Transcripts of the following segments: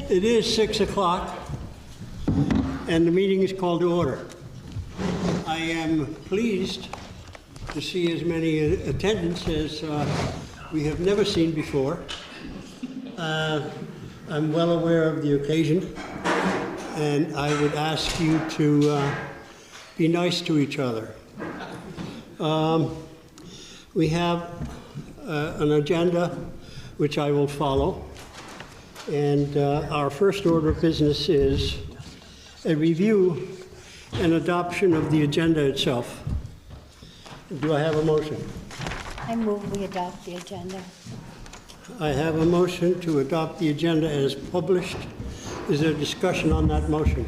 It is 6 o'clock, and the meeting is called to order. I am pleased to see as many attendants as we have never seen before. I'm well aware of the occasion, and I would ask you to be nice to each other. We have an agenda which I will follow, and our first order of business is a review and adoption of the agenda itself. Do I have a motion? I move we adopt the agenda. I have a motion to adopt the agenda as published. Is there discussion on that motion?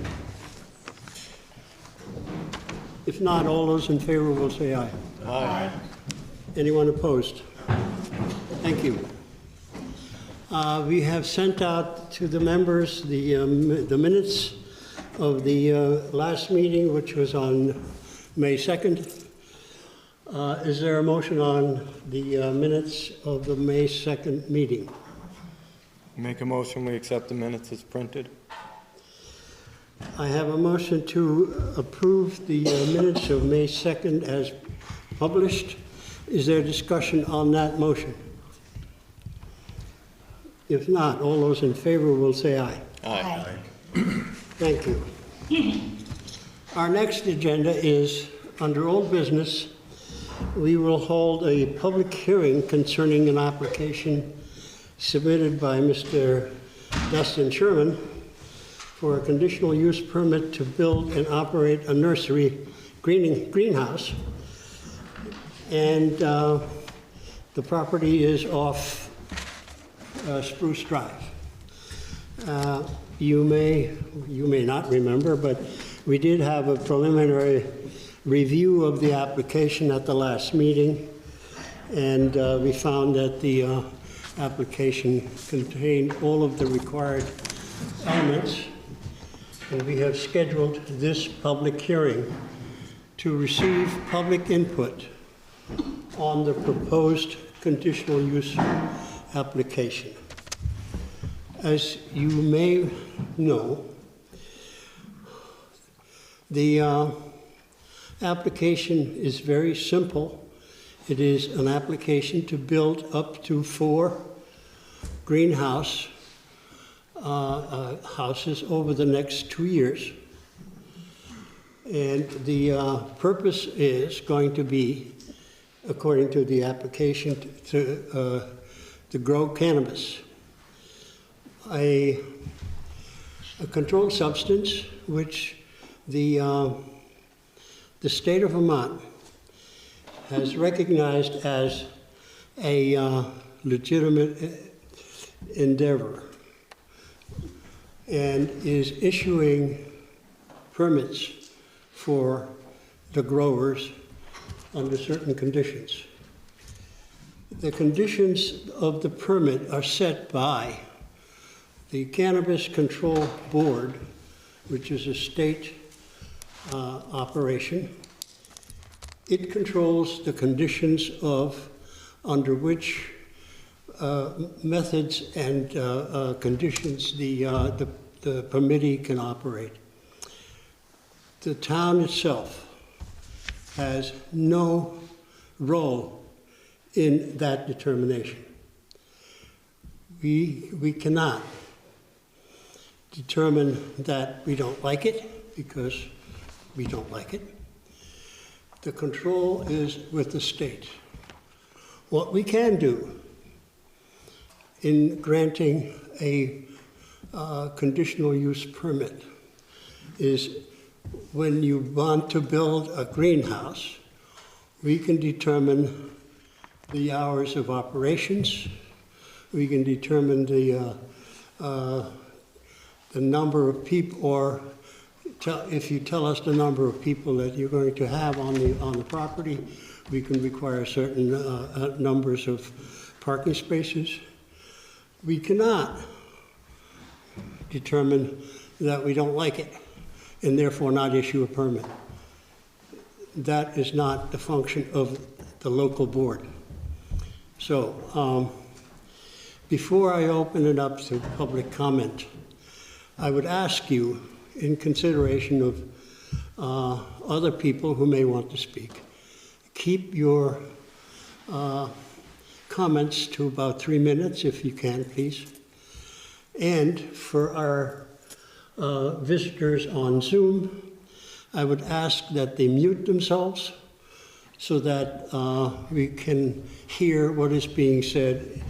If not, all those in favor will say aye. Aye. Anyone opposed? Thank you. We have sent out to the members the minutes of the last meeting, which was on May 2nd. Is there a motion on the minutes of the May 2nd meeting? Make a motion, we accept the minutes as printed. I have a motion to approve the minutes of May 2nd as published. Is there discussion on that motion? If not, all those in favor will say aye. Aye. Thank you. Our next agenda is under old business. We will hold a public hearing concerning an application submitted by Mr. Dustin Sherman for a conditional use permit to build and operate a nursery greenhouse. And the property is off Spruce Drive. You may not remember, but we did have a preliminary review of the application at the last meeting, and we found that the application contained all of the required elements, and we have scheduled this public hearing to receive public input on the proposed conditional use application. As you may know, the application is very simple. It is an application to build up to 4 greenhouse houses over the next 2 years. And the purpose is going to be, according to the application, to grow cannabis, a controlled substance which the state of Vermont has recognized as a legitimate endeavor and is issuing permits for the growers under certain conditions. The conditions of the permit are set by the Cannabis Control Board, which is a state operation. It controls the conditions under which methods and conditions the permittee can operate. The town itself has no role in that determination. We cannot determine that we don't like it because we don't like it. The control is with the state. What we can do in granting a conditional use permit is when you want to build a greenhouse, we can determine the hours of operations. We can determine the number of people, or if you tell us the number of people that you're going to have on the property, we can require certain numbers of parking spaces. We cannot determine that we don't like it and therefore not issue a permit. That is not the function of the local board. So Before I open it up to public comment, I would ask you, in consideration of other people who may want to speak, keep your comments to about 3 minutes, if you can, please. And for our visitors on Zoom, I would ask that they mute themselves so that we can hear what is being said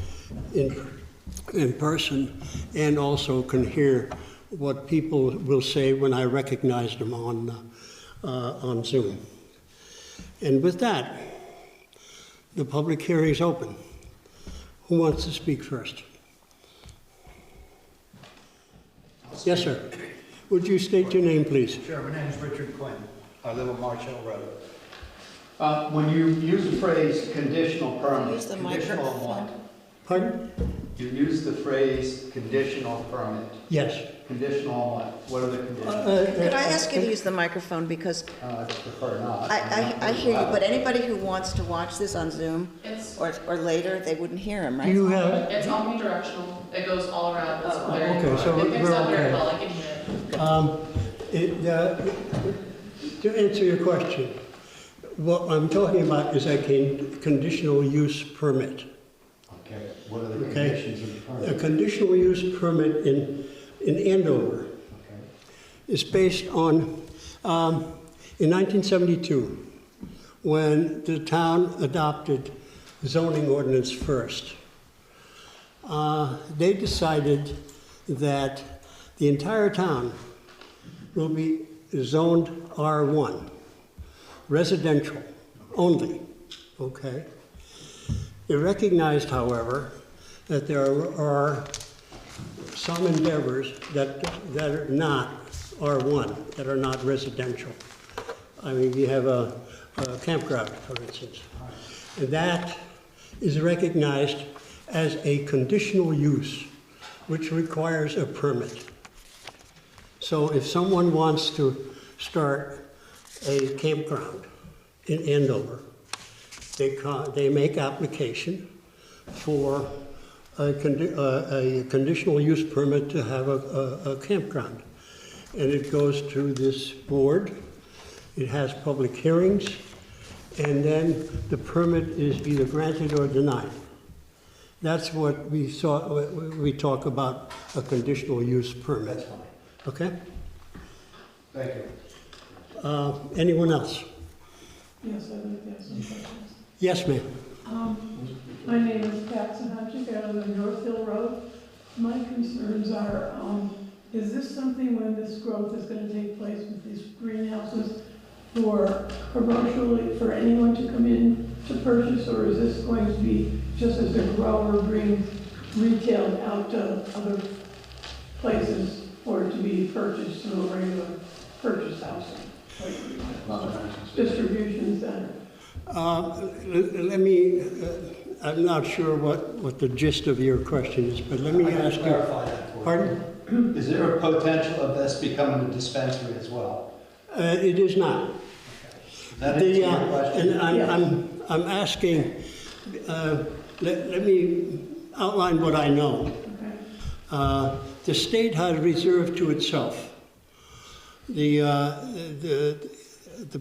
in person, and also can hear what people will say when I recognize them on Zoom. And with that, the public hearing is open. Who wants to speak first? Yes, sir. Would you state your name, please? Sure, my name is Richard Quinn. I live on Marsh Hill Road. When you use the phrase conditional permit, Use the conditional on microphone. what? Pardon? You use the phrase conditional permit. Yes. Conditional on what? What are the conditions? Could I ask you to use the microphone, because I prefer not. I hear you, but anybody who wants to watch this on Zoom It's, or later, they wouldn't hear him, Do right? you have, it's omnidirectional. It goes all around. It's very, okay, so it picks we're up very okay. well. I can hear it. to answer your question, what I'm talking about is a conditional use permit. Okay, what are the Okay. conditions of the A permit? conditional use permit in Andover Okay. is based on, in 1972, when the town adopted zoning ordinance first, they decided that the entire town will be zoned R1, residential only, okay? They recognized, however, that there are some endeavors that are not R1, that are not residential. I mean, you have a campground, for instance. And that is recognized as a conditional use, which requires a permit. So if someone wants to start a campground in Andover, they make application for a conditional use permit to have a campground. And it goes to this board, it has public hearings, and then the permit is either granted or denied. That's what we talk about a conditional use permit. That's fine. Okay? Thank you. Anyone else? Yes, I'd like to ask some questions. Yes, ma'am. My name is Pat Sanachik, I live on North Hill Road. My concerns are, is this something when this growth is gonna take place with these greenhouses for commercially, for anyone to come in to purchase, or is this going to be just as a grower brings retail out to other places or to be purchased through a regular purchase house, like distribution center? Let me, I'm not sure what the gist of your question is, but let me I can ask you. clarify that for you. Pardon? Is there a potential of this becoming a dispensary as well? It is not. Does that answer your question? And I'm asking, let me outline what I know. Okay. The state has reserved to itself the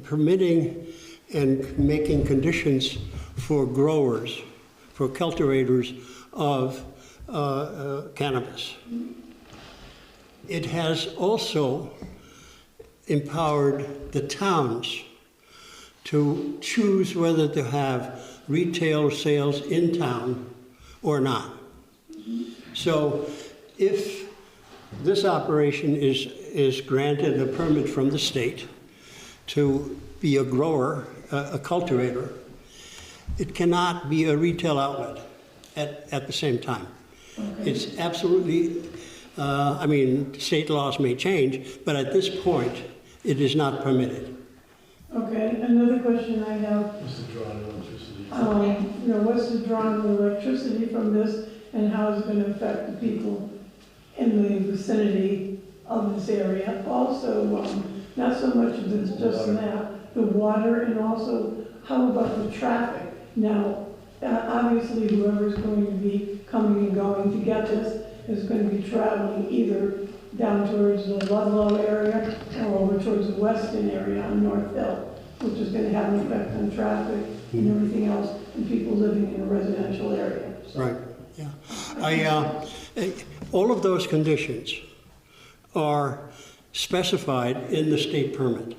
permitting and making conditions for growers, for cultivators of cannabis. It has also empowered the towns to choose whether to have retail sales in town or not. So if this operation is granted a permit from the state to be a grower, a cultivator, it cannot be a retail outlet at the same time. Okay. It's absolutely, I mean, state laws may change, but at this point, it is not permitted. Okay, another question I have. What's the draw on electricity? What's the draw on electricity from this, and how is it going to affect the people in the vicinity of this area? Also, not so much of this, just that, the water, and also how about the traffic? Now, Obviously, whoever's going to be coming and going to get this is going to be traveling either down towards the Ludlow area or over towards the Weston area on North Hill, which is going to have an effect on traffic and everything else, and people living in a residential area. So, Right, yeah. All of those conditions are specified in the state permit.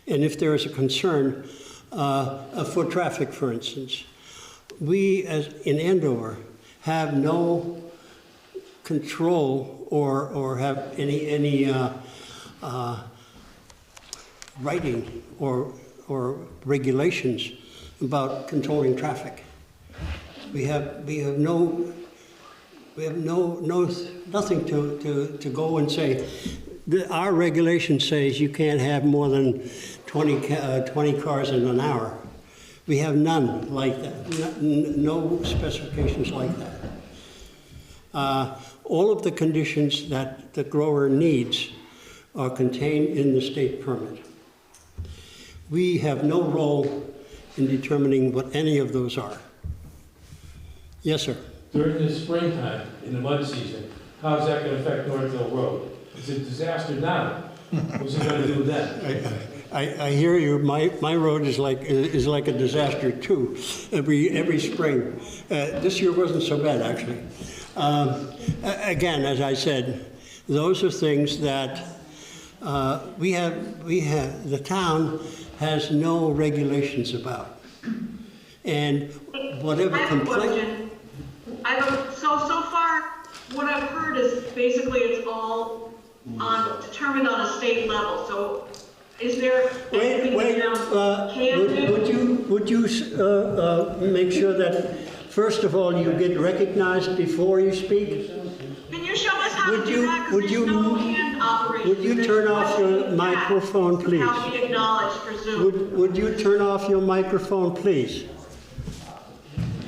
And if there is a concern, for traffic, for instance, we, as in Andover, have no control or have any writing or regulations about controlling traffic. We have nothing to go and say. Our regulation says you can't have more than 20 cars in an hour. We have none like that, no specifications like that. All of the conditions that the grower needs are contained in the state permit. We have no role in determining what any of those are. Yes, sir. During the springtime, in the mud season, how is that going to affect Northville Road? It's a disaster now. What's it going to do then? I hear you. My road is like a disaster too. Every spring. This year wasn't so bad actually. Again, as I said, those are things that we have. The town has no regulations about, and whatever complaint. So far, what I've heard is basically it's all determined on a state level. So, is there anything the town can do? Would you make sure that first of all you get recognized before you speak? Can you show us how to do that? Because there's no hand operation. Would you turn off your microphone, please? How to be acknowledged for Zoom. Would you turn off your microphone, please?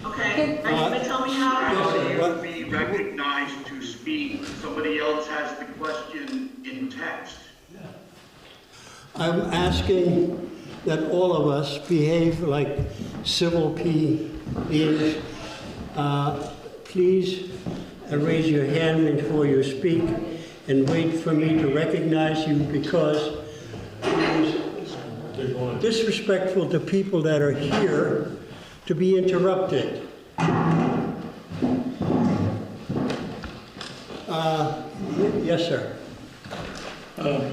Okay. Are you going to tell me how to? Yes, Be recognized to speak. Somebody else has the question in text. I'm asking that all of us behave like civil beings. Please raise your hand before you speak and wait for me to recognize you, because it is disrespectful to people that are here to be interrupted. Yes, sir. I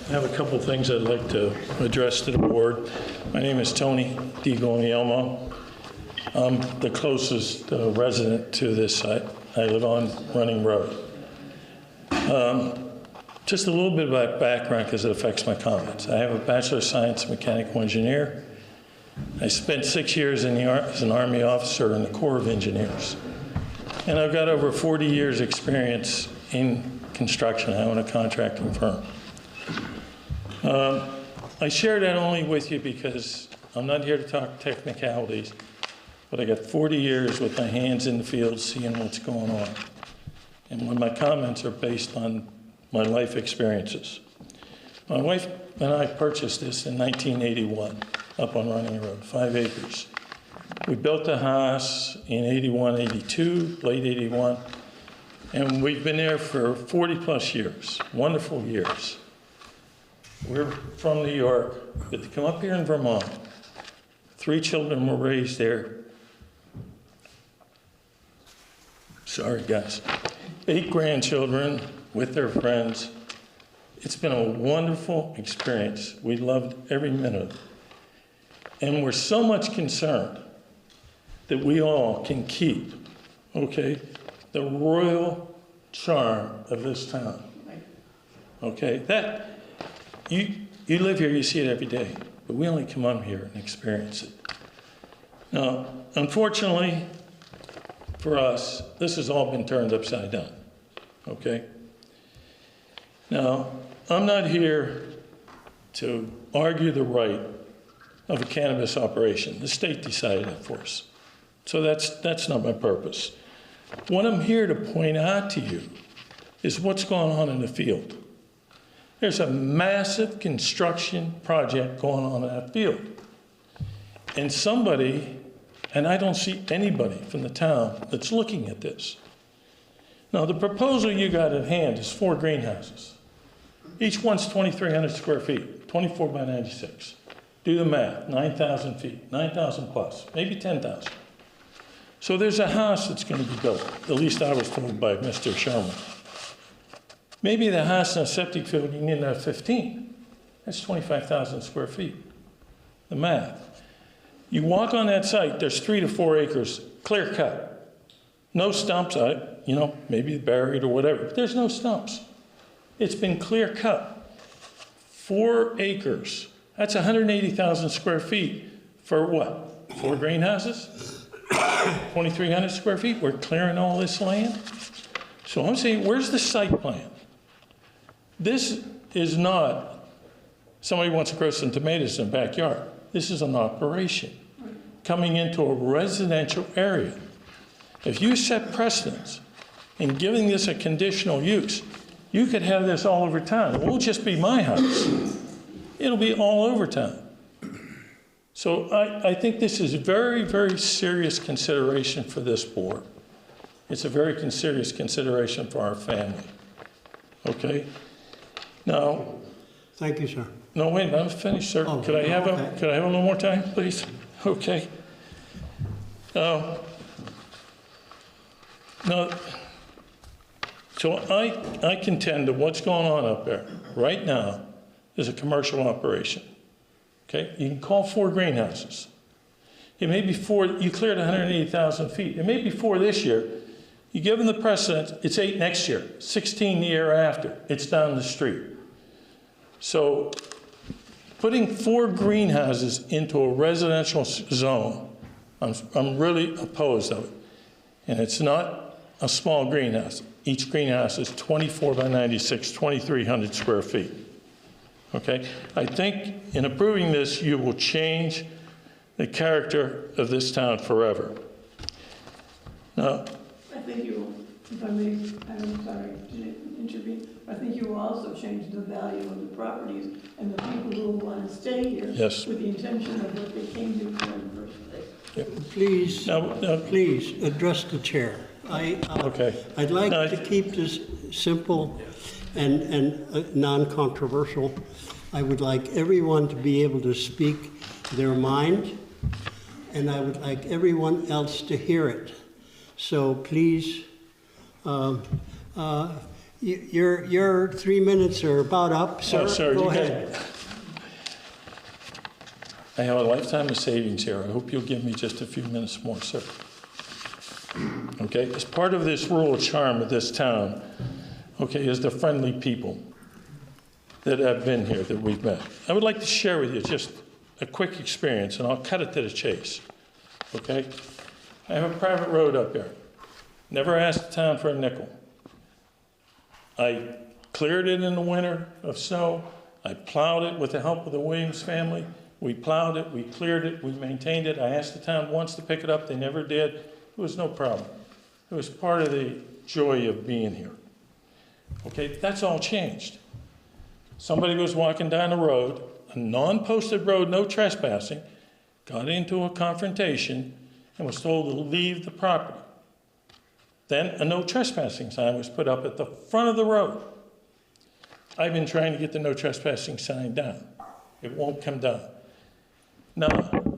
have a couple things I'd like to address to the board. My name is Tony DiGuglielmo. I'm the closest resident to this site. I live on Running Road. Just a little bit about background because it affects my comments. I have a Bachelor of Science in Mechanical Engineer. I spent 6 years as an Army officer in the Corps of Engineers. And I've got over 40 years experience in construction. I own a contracting firm. I share that only with you because I'm not here to talk technicalities, but I got 40 years with my hands in the field seeing what's going on. And my comments are based on my life experiences. My wife and I purchased this in 1981 up on Running Road, 5 acres. We built the house in 81, 82, late 81, and we've been there for 40 plus years, wonderful years. We're from New York, but to come up here in Vermont, 3 children were raised there. Sorry, guys. 8 grandchildren with their friends. It's been a wonderful experience. We loved every minute of it. And we're so much concerned that we all can keep, okay, the royal charm of this town. Okay, that, you live here, you see it every day, but we only come on here and experience it. Now, unfortunately for us, this has all been turned upside down, okay? Now, I'm not here to argue the right of a cannabis operation. The state decided that for us. So that's not my purpose. What I'm here to point out to you is what's going on in the field. There's a massive construction project going on in that field. And somebody, and I don't see anybody from the town that's looking at this. Now, the proposal you got at hand is 4 greenhouses. Each one's 2,300 square feet, 24 by 96. Do the math, 9,000 feet, 9,000 plus, maybe 10,000. So there's a house that's going to be built, at least I was told by Mr. Sherman. Maybe the house in a septic field, you need to have 15. That's 25,000 square feet. The math. You walk on that site, there's 3 to 4 acres, clear cut. No stumps, maybe buried or whatever. But there's no stumps. It's been clear cut. 4 acres. That's 180,000 square feet for what? 4 greenhouses? 2,300 square feet? We're clearing all this land? So I'm saying, where's the site plan? This is not somebody wants to grow some tomatoes in the backyard. This is an operation coming into a residential area. If you set precedents in giving this a conditional use, you could have this all over town. It won't just be my house. It'll be all over town. So I think this is a very, very serious consideration for this board. It's a very serious consideration for our family. Okay? Now. Thank you, sir. No, wait, I'm finished, sir. Oh, could I have okay. could I have a little more time, please? Okay. No. So I contend that what's going on up there right now is a commercial operation. Okay? You can call 4 greenhouses. It may be 4, you cleared 180,000 feet. It may be 4 this year. You give them the precedent, it's 8 next year, 16 the year after. It's down the street. So putting 4 greenhouses into a residential zone, I'm really opposed of it. And it's not a small greenhouse. Each greenhouse is 24 by 96, 2,300 square feet. Okay? I think in approving this, you will change the character of this town forever. Now, I think you will, if I may, I'm sorry to intervene, I think you will also change the value of the properties and the people who will want to stay here. Yes. With the intention of what they came to for in the first place. yep. Please, Now, please address the chair. Okay. I'd like No, to keep this simple and non-controversial. I would like everyone to be able to speak their mind, and I would like everyone else to hear it. So please, your 3 minutes are about up, sir. Oh, sir, Go you ahead. I have a lifetime of savings here. I hope you'll give me just a few minutes more, sir. Okay, as part of this rural charm of this town, okay, is the friendly people that have been here, that we've met. I would like to share with you just a quick experience, and I'll cut it to the chase, okay? I have a private road up there. Never asked the town for a nickel. I cleared it in the winter of snow. I plowed it with the help of the Williams family. We plowed it, we cleared it, we maintained it. I asked the town once to pick it up, they never did. It was no problem. It was part of the joy of being here. Okay, that's all changed. Somebody was walking down the road, a non-posted road, no trespassing, got into a confrontation and was told to leave the property. Then a no trespassing sign was put up at the front of the road. I've been trying to get the no trespassing sign down. It won't come down. Now,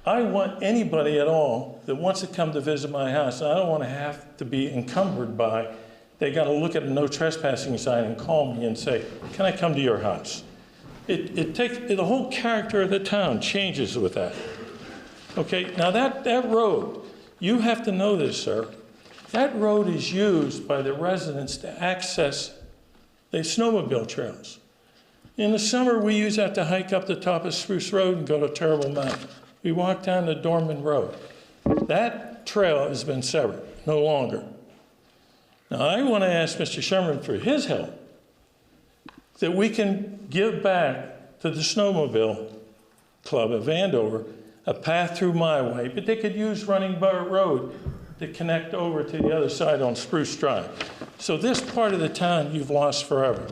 I want anybody at all that wants to come to visit my house, and I don't want to have to be encumbered by, they got to look at a no trespassing sign and call me and say, can I come to your house? It takes, the whole character of the town changes with that. Okay, now that road, you have to know this, sir. That road is used by the residents to access the snowmobile trails. In the summer, we use that to hike up the top of Spruce Road and go to Terrible Mountain. We walk down the Dorman Road. That trail has been severed, no longer. Now, I want to ask Mr. Sherman for his help, that we can give back to the Snowmobile Club of Andover a path through my way, but they could use Running Bar Road to connect over to the other side on Spruce Drive. So this part of the town you've lost forever.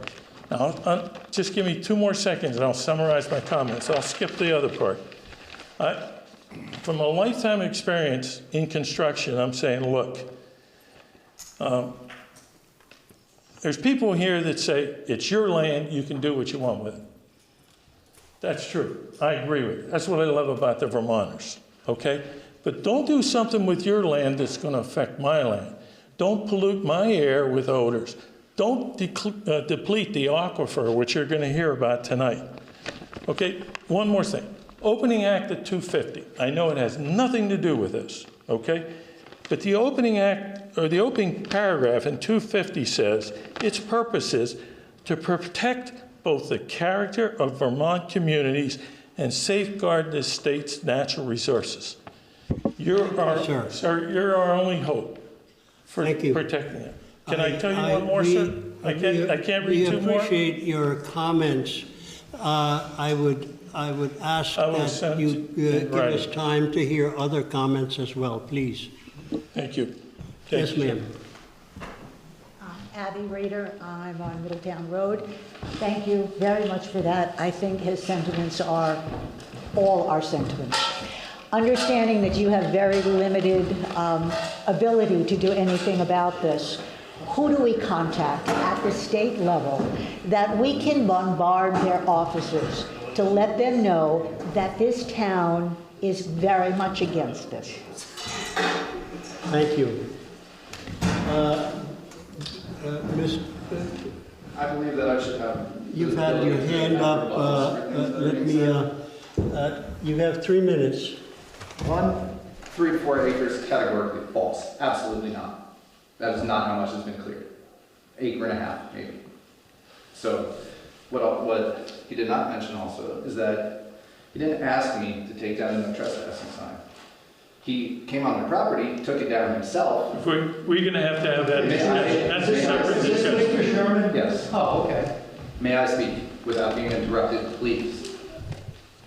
Now, just give me 2 more seconds and I'll summarize my comments. I'll skip the other part. From a lifetime experience in construction, I'm saying, look, there's people here that say, it's your land, you can do what you want with it. That's true. I agree with it. That's what I love about the Vermonters, okay? But don't do something with your land that's going to affect my land. Don't pollute my air with odors. Don't deplete the aquifer, which you're going to hear about tonight. Okay, one more thing. Opening Act of 250. I know it has nothing to do with this, okay? But the opening act, or the opening paragraph in 250 says, its purpose is to protect both the character of Vermont communities and safeguard the state's natural resources. You're our only hope for protecting it. Can I tell you one more, sir? I can't read two more? We appreciate your comments. I would ask that you give us time to hear other comments as well, please. Thank you. Yes, ma'am. Abby Rader, I'm on Middletown Road. Thank you very much for that. I think his sentiments are all our sentiments. Understanding that you have very limited ability to do anything about this, who do we contact at the state level that we can bombard their officers to let them know that this town is very much against this? Thank you. Ms. I believe that I should have. You've had your hand up. You have 3 minutes. 3 to 4 acres, categorically false. Absolutely not. That is not how much has been cleared. 1.5 acres, maybe. So, what he did not mention also is that he didn't ask me to take down the no trespassing sign. He came on my property, took it down himself. We're going to have that discussion. That's a separate discussion. Mr. Sherman? Yes. Oh, okay. May I speak without being interrupted, please?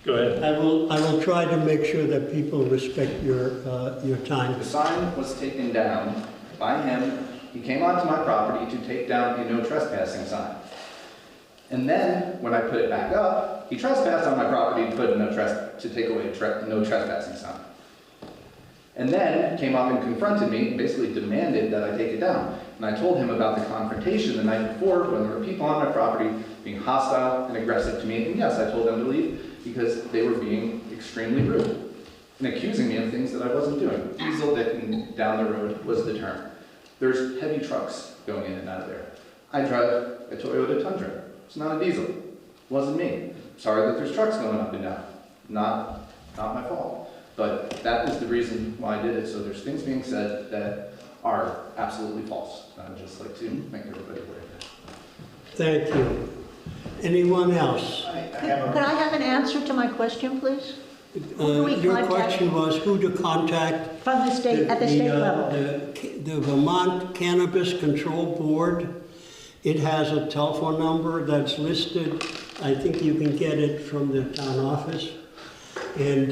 Go ahead. I will try to make sure that people respect your time. The sign was taken down by him. He came onto my property to take down a no trespassing sign. And then, when I put it back up, he trespassed on my property to take away a no trespassing sign. And then came up and confronted me, basically demanded that I take it down. And I told him about the confrontation the night before when there were people on my property being hostile and aggressive to me. And yes, I told them to leave because they were being extremely rude and accusing me of things that I wasn't doing. Diesel dicking down the road was the term. There's heavy trucks going in and out of there. I drive a Toyota Tundra. It's not a diesel. It wasn't me. Sorry that there's trucks going up and down. Not my fault. But that is the reason why I did it. So there's things being said that are absolutely false. I'd just like to make everybody aware of that. Thank you. Anyone else? Could I have an answer to my question, please? Your question was who to contact? From the state, at the state level. The Vermont Cannabis Control Board. It has a telephone number that's listed. I think you can get it from the town office. And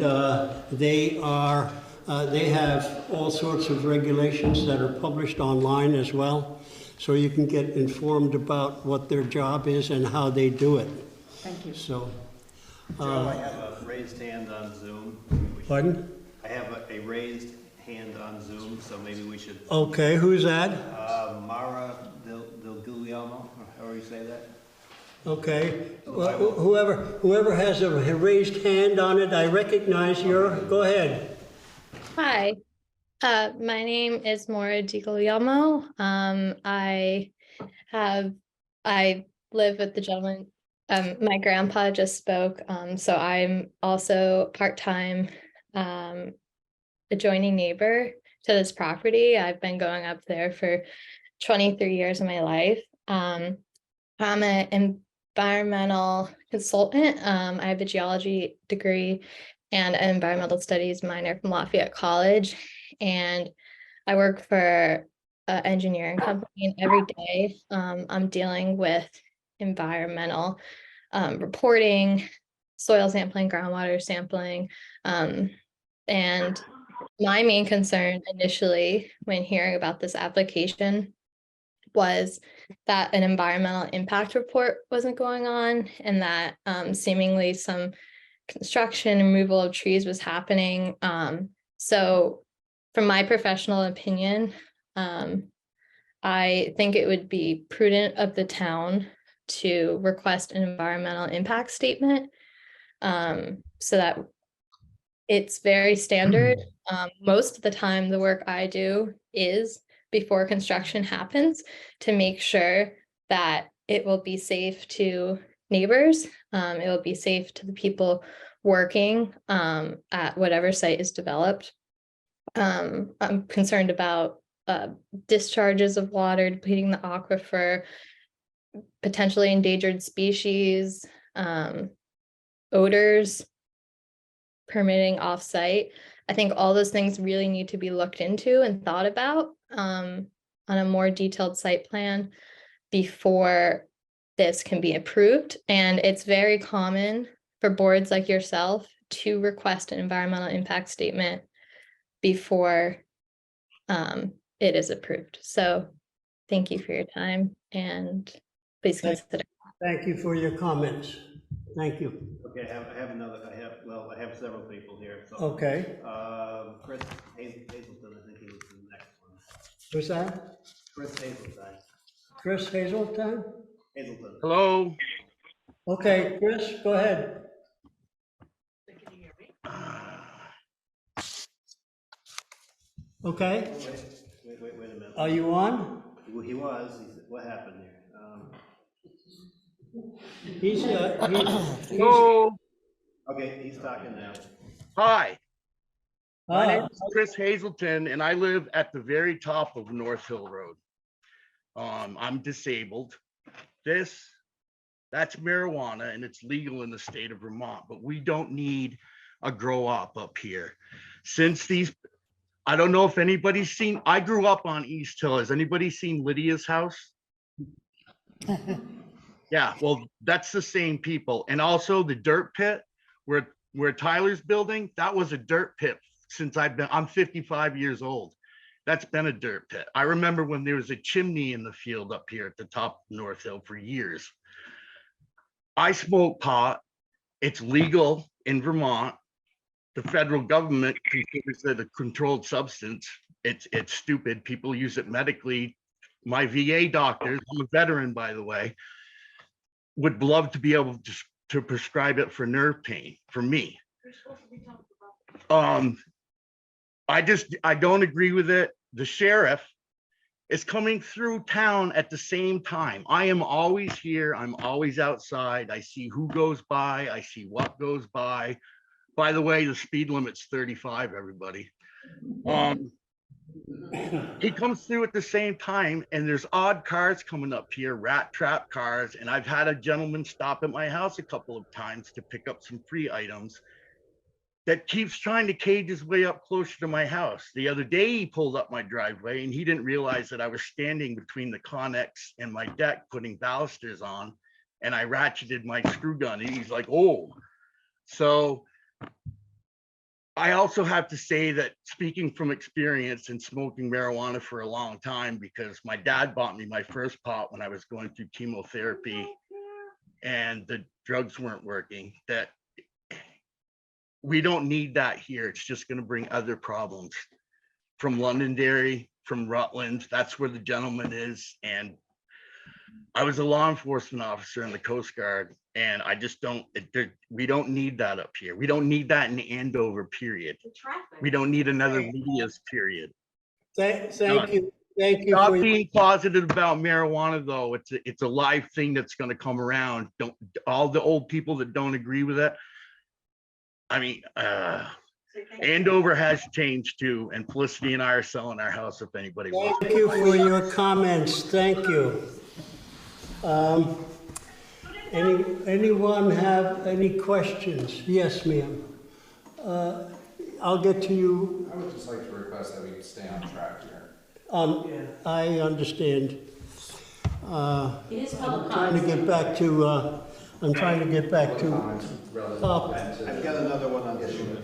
they have all sorts of regulations that are published online as well. So you can get informed about what their job is and how they do it. Thank you. So, Joe, I have a raised hand on Zoom. Pardon? I have a raised hand on Zoom, so maybe we should. Okay, who's that? Mara Del Guglielmo, however you say that. Okay, well, whoever has a raised hand on it, I recognize your, go ahead. Hi, my name is Maura DiGuglielmo. I live with the gentleman, my grandpa just spoke, so I'm also part-time adjoining neighbor to this property. I've been going up there for 23 years of my life. I'm an environmental consultant. I have a geology degree and an environmental studies minor from Lafayette College. And I work for an engineering company, and every day I'm dealing with environmental reporting, soil sampling, groundwater sampling. And my main concern initially when hearing about this application was that an environmental impact report wasn't going on, and that seemingly some construction and removal of trees was happening. So from my professional opinion, I think it would be prudent of the town to request an environmental impact statement, so that it's very standard. Most of the time, the work I do is before construction happens to make sure that it will be safe to neighbors. It will be safe to the people working at whatever site is developed. I'm concerned about discharges of water depleting the aquifer, potentially endangered species, odors, permitting off-site. I think all those things really need to be looked into and thought about on a more detailed site plan before this can be approved. And it's very common for boards like yourself to request an environmental impact statement before it is approved. So thank you for your time, and please consider. Thank you for your comments. Thank you. Okay, I have several people here. So, Okay. Chris Hazelton, I think he was the next one. Who's that? Chris Hazelton. Chris Hazelton? Hazelton. Hello? Okay, Chris, go ahead. Okay, Wait a minute. are you on? He was. What happened here? He's Hello? Okay, he's talking now. Hi, my name Ah, is Chris Hazelton, and I live at the very top of North Hill Road. I'm disabled. That's marijuana, and it's legal in the state of Vermont, but we don't need a grow up here. I don't know if anybody's seen, I grew up on East Hill. Has anybody seen Lydia's house? Yeah, well, that's the same people. And also the dirt pit where Tyler's building, that was a dirt pit since I'm 55 years old. That's been a dirt pit. I remember when there was a chimney in the field up here at the top of North Hill for years. I smoke pot. It's legal in Vermont. The federal government considers it a controlled substance. It's stupid. People use it medically. My VA doctors, I'm a veteran, by the way, would love to be able to prescribe it for nerve pain for me. I don't agree with it. The sheriff is coming through town at the same time. I am always here. I'm always outside. I see who goes by. I see what goes by. By the way, the speed limit's 35, everybody. He comes through at the same time, and there's odd cars coming up here, rat trap cars. And I've had a gentleman stop at my house a couple of times to pick up some free items that keeps trying to cage his way up closer to my house. The other day, he pulled up my driveway, and he didn't realize that I was standing between the Connex and my deck putting balusters on, and I ratcheted my screw gun, and he's like, oh. So I also have to say that, speaking from experience in smoking marijuana for a long time, because my dad bought me my first pot when I was going through chemotherapy and the drugs weren't working, that we don't need that here. It's just going to bring other problems from Londonderry, from Rutland. That's where the gentleman is. And I was a law enforcement officer in the Coast Guard, and I just we don't need that up here. We don't need that in Andover, period. We don't need another Lydia's, period. Thank you. Thank you. Stop being positive about marijuana, though. It's a live thing that's going to come around. Don't all the old people that don't agree with it. I mean, Andover has changed too, and Felicity and I are selling our house if anybody wants. Thank you for your comments. Thank you. Anyone have any questions? Yes, ma'am. I'll get to you. I would just like to request that we stay on track here. I understand. It is public I'm trying to get back to I've got another one on Zoom.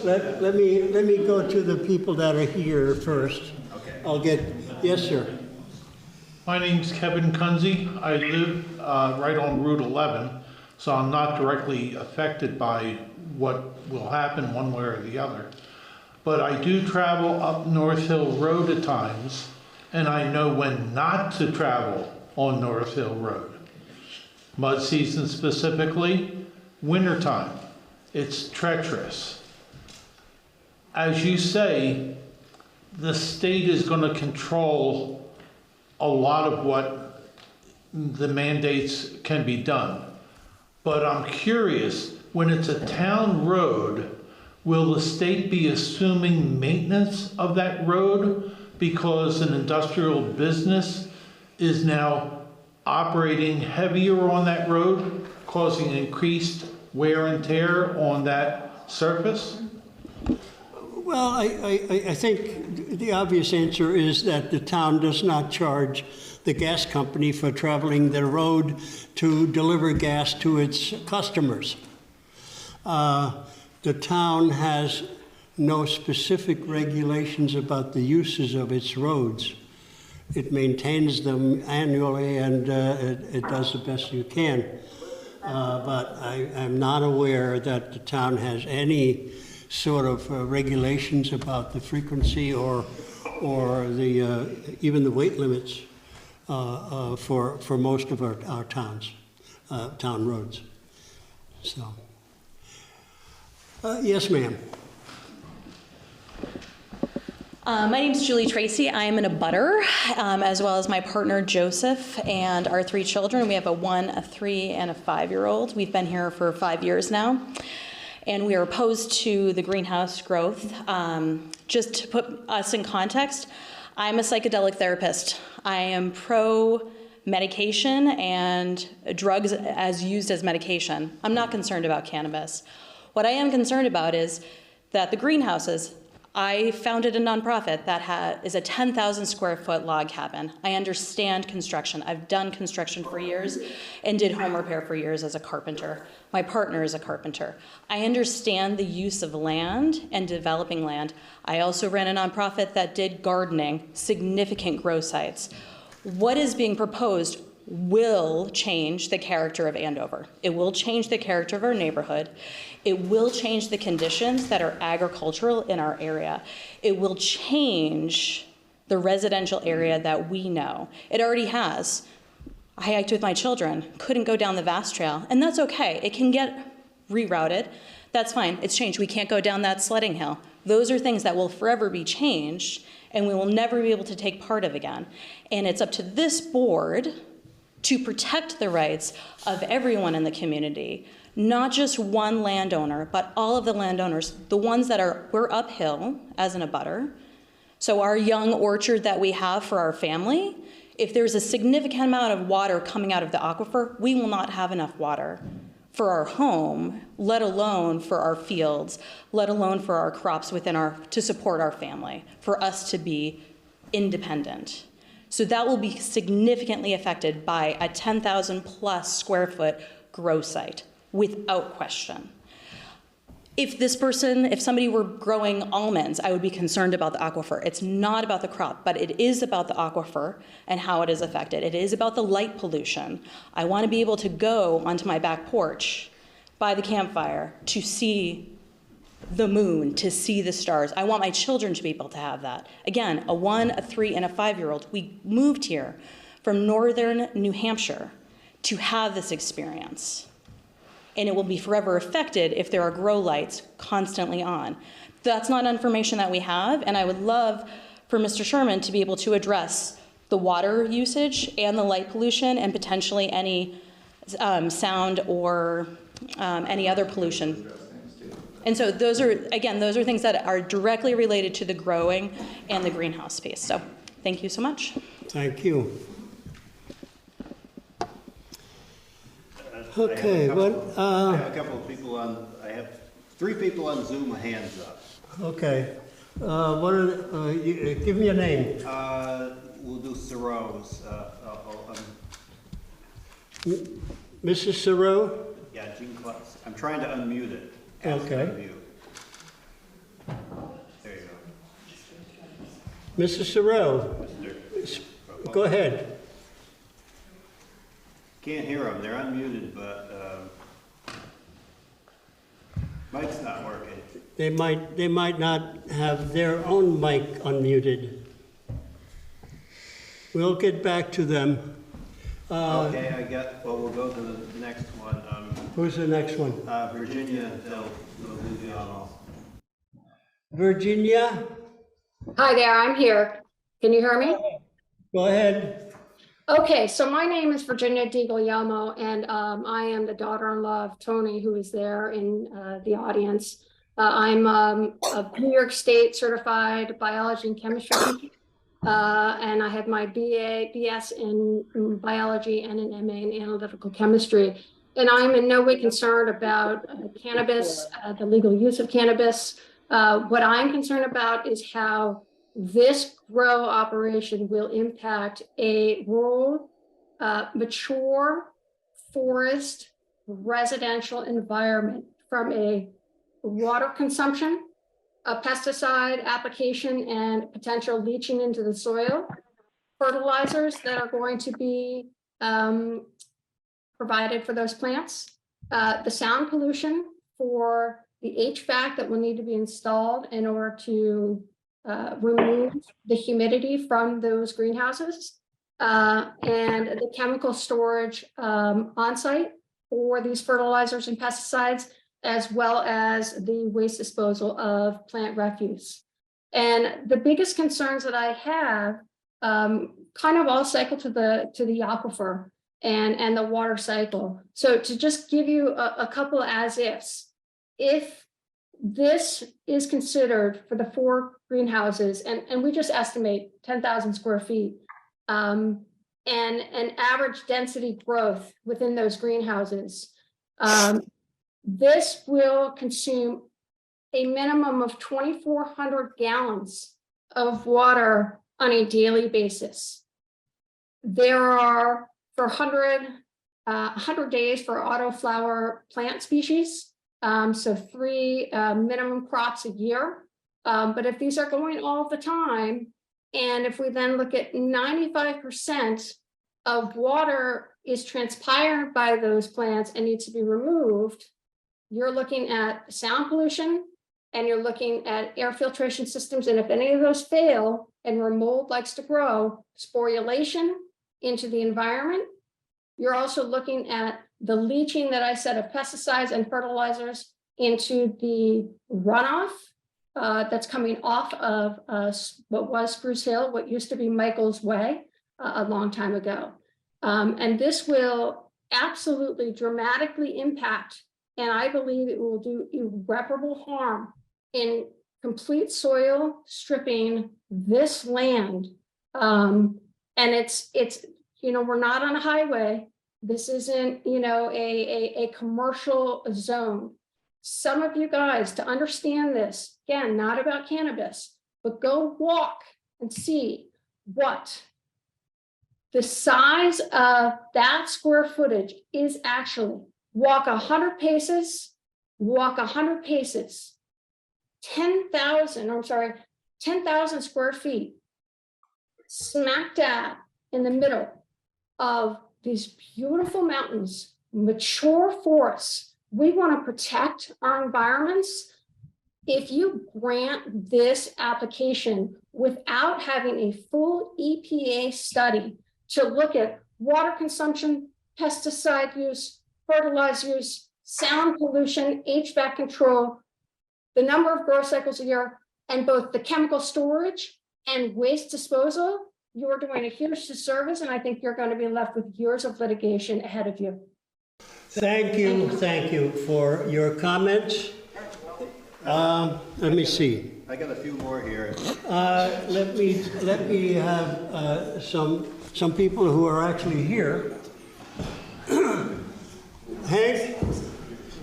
Let me go to the people that are here first. Okay. Yes, sir. My name's Kevin Kunze. I live right on Route 11, so I'm not directly affected by what will happen one way or the other. But I do travel up North Hill Road at times, and I know when not to travel on North Hill Road. Mud season specifically, wintertime, it's treacherous. As you say, the state is going to control a lot of what the mandates can be done. But I'm curious, when it's a town road, will the state be assuming maintenance of that road because an industrial business is now operating heavier on that road, causing increased wear and tear on that surface? Well, I think the obvious answer is that the town does not charge the gas company for traveling the road to deliver gas to its customers. The town has no specific regulations about the uses of its roads. It maintains them annually, and it does the best you can. But I'm not aware that the town has any sort of regulations about the frequency or the even the weight limits for most of our towns, town roads. So, yes, ma'am. My name is Julie Tracy. I am in a abutter, as well as my partner Joseph and our 3 children. We have a 1, a 3, and a 5-year-old. We've been here for 5 years now, and we are opposed to the greenhouse growth. Just to put us in context, I'm a psychedelic therapist. I am pro-medication and drugs as used as medication. I'm not concerned about cannabis. What I am concerned about is that the greenhouses, I founded a nonprofit that is a 10,000 square foot log cabin. I understand construction. I've done construction for years and did home repair for years as a carpenter. My partner is a carpenter. I understand the use of land and developing land. I also ran a nonprofit that did gardening, significant grow sites. What is being proposed will change the character of Andover. It will change the character of our neighborhood. It will change the conditions that are agricultural in our area. It will change the residential area that we know. It already has. I hiked with my children, couldn't go down the vast trail, and that's okay. It can get rerouted. That's fine, it's changed. We can't go down that sledding hill. Those are things that will forever be changed, and we will never be able to take part of again. And it's up to this board to protect the rights of everyone in the community, not just one landowner, but all of the landowners, the ones that we're uphill as an abutter. So our young orchard that we have for our family, if there's a significant amount of water coming out of the aquifer, we will not have enough water for our home, let alone for our fields, let alone for our crops to support our family, for us to be independent. So that will be significantly affected by a 10,000 plus square foot grow site, without question. If somebody were growing almonds, I would be concerned about the aquifer. It's not about the crop, but it is about the aquifer and how it is affected. It is about the light pollution. I want to be able to go onto my back porch by the campfire to see the moon, to see the stars. I want my children to be able to have that. Again, a 1, a 3, and a 5-year-old. We moved here from northern New Hampshire to have this experience. And it will be forever affected if there are grow lights constantly on. That's not information that we have, and I would love for Mr. Sherman to be able to address the water usage and the light pollution and potentially any sound or any other pollution. And so those are things that are directly related to the growing and the greenhouse space. So thank you so much. Thank you. Okay, I have a couple of people I have 3 people on Zoom, hands up. Okay. Give me a name. We'll do Thoreau's. Mrs. Thoreau? Yeah, Jean Klutz. I'm trying to unmute it. Okay. There you go. Mrs. Thoreau, go ahead. Can't hear them. They're unmuted, but Mike's not working. They might not have their own mic unmuted. We'll get back to them. Okay, we'll go to the next one. Who's the next one? Virginia Del Guglielmo. Virginia? Hi there, I'm here. Can you hear me? Go ahead. Okay, so my name is Virginia DiGuglielmo, and I am the daughter-in-law of Tony, who is there in the audience. I'm a New York State certified biology and chemistry teacher, and I have my BS in biology and an MA in analytical chemistry. And I'm in no way concerned about cannabis, the legal use of cannabis. What I'm concerned about is how this grow operation will impact a rural, mature forest residential environment from a water consumption, a pesticide application, and potential leaching into the soil, fertilizers that are going to be provided for those plants, the sound pollution for the HVAC that will need to be installed in order to remove the humidity from those greenhouses, and the chemical storage on site for these fertilizers and pesticides, as well as the waste disposal of plant refuse. And the biggest concerns that I have kind of all cycle to the aquifer and the water cycle. So to just give you a couple as ifs, if this is considered for the 4 greenhouses, and we just estimate 10,000 square feet, and an average density growth within those greenhouses, this will consume a minimum of 2,400 gallons of water on a daily basis. There are, for 100 days for autoflower plant species, so 3 minimum crops a year. But if these are going all the time, and if we then look at 95% of water is transpired by those plants and needs to be removed, you're looking at sound pollution, and you're looking at air filtration systems. And if any of those fail, and where mold likes to grow, sporulation into the environment. You're also looking at the leaching that I said of pesticides and fertilizers into the runoff that's coming off of what was Spruce Hill, what used to be Michael's Way a long time ago. And this will absolutely dramatically impact, and I believe it will do irreparable harm in complete soil stripping this land. And it's we're not on a highway. This isn't, a commercial zone. Some of you guys, to understand this, again, not about cannabis, but go walk and see what the size of that square footage is actually. Walk 100 paces, 10,000 square feet, smack dab in the middle of these beautiful mountains, mature forests. We want to protect our environments. If you grant this application without having a full EPA study to look at water consumption, pesticide use, fertilizer use, sound pollution, HVAC control, the number of growth cycles a year, and both the chemical storage and waste disposal, you are doing a huge disservice, and I think you're going to be left with years of litigation ahead of you. Thank you for your comments. Let me see. I got a few more here. Let me have some people who are actually here. Hank,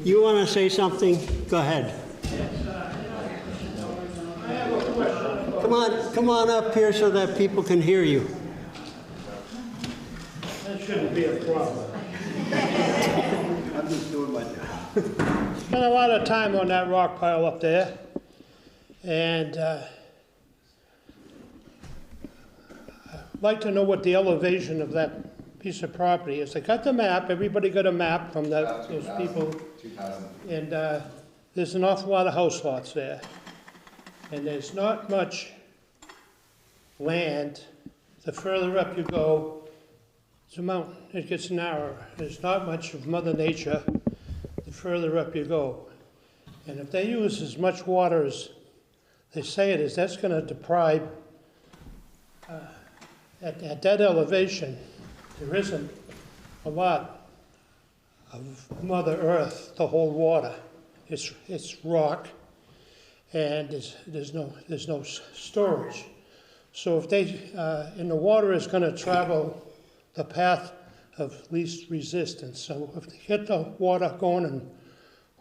you want to say something? Go ahead. Come on up here so that people can hear you. That shouldn't be a problem. I'm just doing my job. Spent a lot of time on that rock pile up there, and I'd like to know what the elevation of that piece of property is. I got the map. Everybody got a map from those people. 2000. And there's an awful lot of house lots there. And there's not much land. The further up you go, it's a mountain, it gets narrower. There's not much of Mother Nature the further up you go. And if they use as much water as they say it is, that's going to deprive, at that elevation, there isn't a lot of Mother Earth to hold water. It's rock, and there's no storage. So if and the water is going to travel the path of least resistance. So if they get the water going in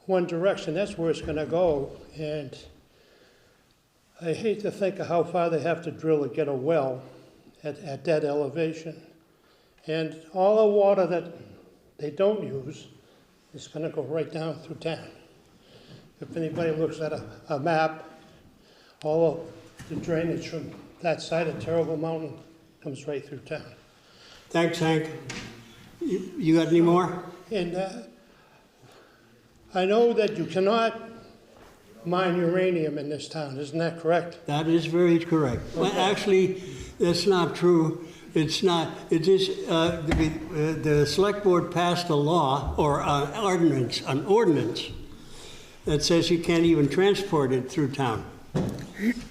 one direction, that's where it's going to go. And I hate to think of how far they have to drill to get a well at that elevation. And all the water that they don't use is going to go right down through town. If anybody looks at a map, all of the drainage from that side of Terrible Mountain comes right through town. Thanks, Hank. You got any more? And I know that you cannot mine uranium in this town, isn't that correct? That is very correct. Okay. Well, actually, that's not true. It's not. It is, the select board passed a law or an ordinance that says you can't even transport it through town.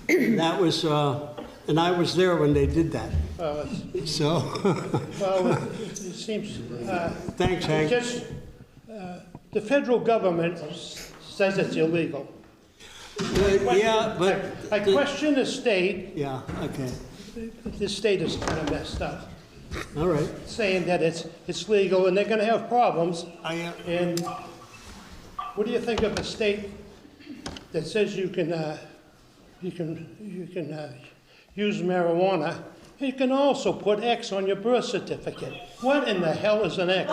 That was, and I was there when they did that. So. Well, it seems. Thanks, Hank. Just, the federal government says it's illegal. Yeah, but I question the state. Yeah. Okay. The state is kind of messed up. All right. Saying that it's legal and they're going to have problems. And what do you think of a state that says you can use marijuana? You can also put X on your birth certificate. What in the hell is an X?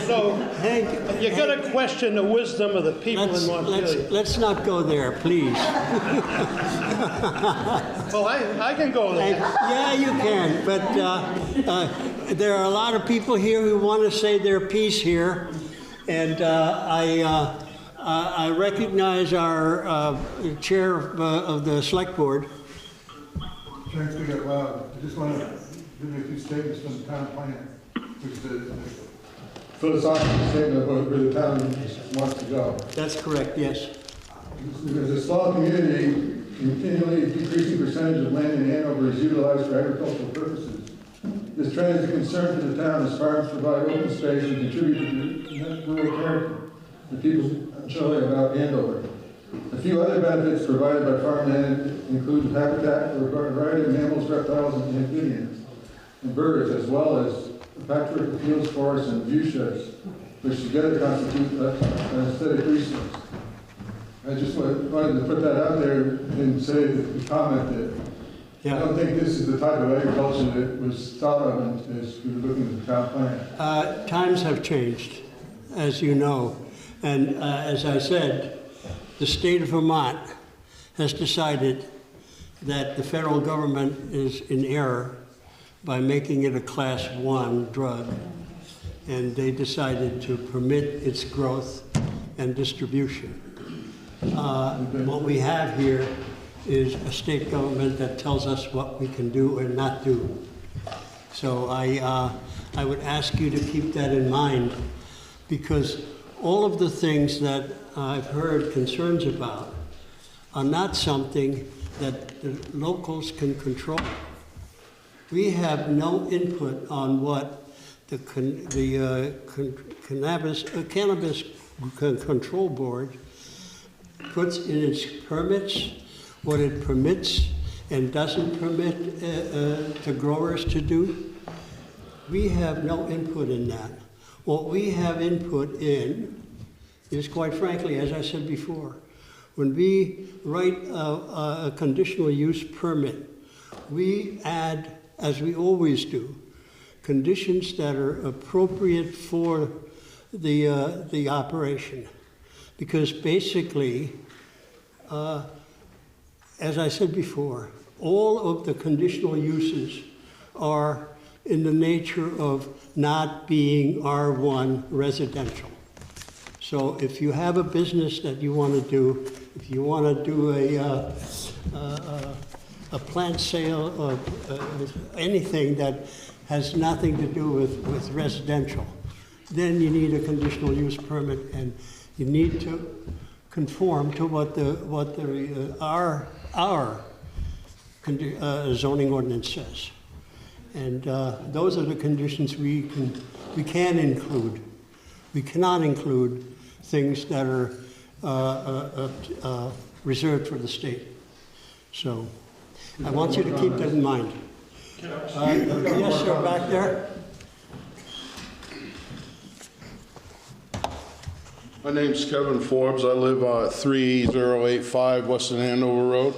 So you got to question the wisdom of the people in Montpelier. Let's not go there, please. Well, I can go there. Yeah, you can, but there are a lot of people here who want to say their piece here, and I recognize our chair of the select board. Trying to figure out loud. I just want to give you a few statements from the town plan, which is the philosophical statement about where the town wants to go. That's correct, yes. Because a small community, continually decreasing percentage of land in Andover is utilized for agricultural purposes. This trend is a concern to the town as farms provide open space and contribute to the rural character the people show about Andover. A few other benefits provided by farmland include habitat for a variety of mammals, reptiles, and amphibians, and birds, as well as a patchwork of fields, forests, and view sheds, which together constitute an aesthetic resource. I just wanted to put that out there and say the comment that I don't think this is the type of agriculture that was thought of as we were looking at the town plan. Times have changed, as you know, and as I said, the state of Vermont has decided that the federal government is in error by making it a Class 1 drug, and they decided to permit its growth and distribution. What we have here is a state government that tells us what we can do and not do. So I would ask you to keep that in mind, because all of the things that I've heard concerns about are not something that the locals can control. We have no input on what the Cannabis Control Board puts in its permits, what it permits and doesn't permit the growers to do. We have no input in that. What we have input in is, quite frankly, as I said before, when we write a conditional use permit, we add, as we always do, conditions that are appropriate for the operation. Because basically, as I said before, all of the conditional uses are in the nature of not being R1 residential. So if you have a business that you want to do, if you want to do a plant sale or anything that has nothing to do with residential, then you need a conditional use permit, and you need to conform to what our zoning ordinance says. And those are the conditions we can include. We cannot include things that are reserved for the state. So I want you to keep that in mind. Yes, sir, back there. My name's Kevin Forbes. I live on 3085 Western Andover Road.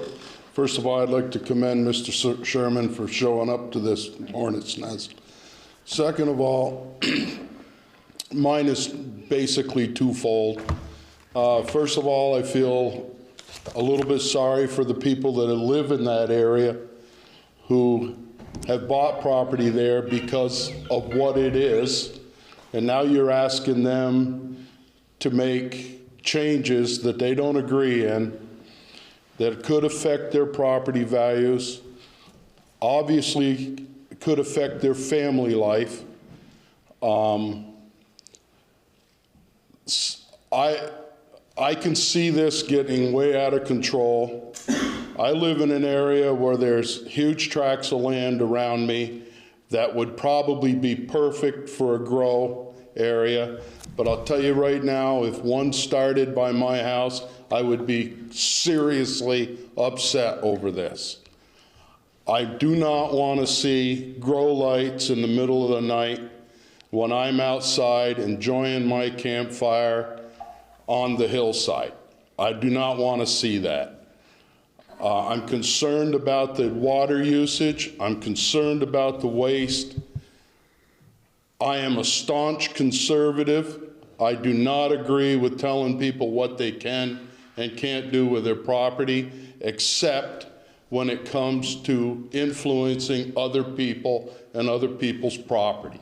First of all, I'd like to commend Mr. Sherman for showing up to this hornet's nest. Second of all, mine is basically twofold. First of all, I feel a little bit sorry for the people that live in that area who have bought property there because of what it is, and now you're asking them to make changes that they don't agree in that could affect their property values, obviously could affect their family life. I can see this getting way out of control. I live in an area where there's huge tracts of land around me that would probably be perfect for a grow area. But I'll tell you right now, if one started by my house, I would be seriously upset over this. I do not want to see grow lights in the middle of the night when I'm outside enjoying my campfire on the hillside. I do not want to see that. I'm concerned about the water usage. I'm concerned about the waste. I am a staunch conservative. I do not agree with telling people what they can and can't do with their property, except when it comes to influencing other people and other people's property.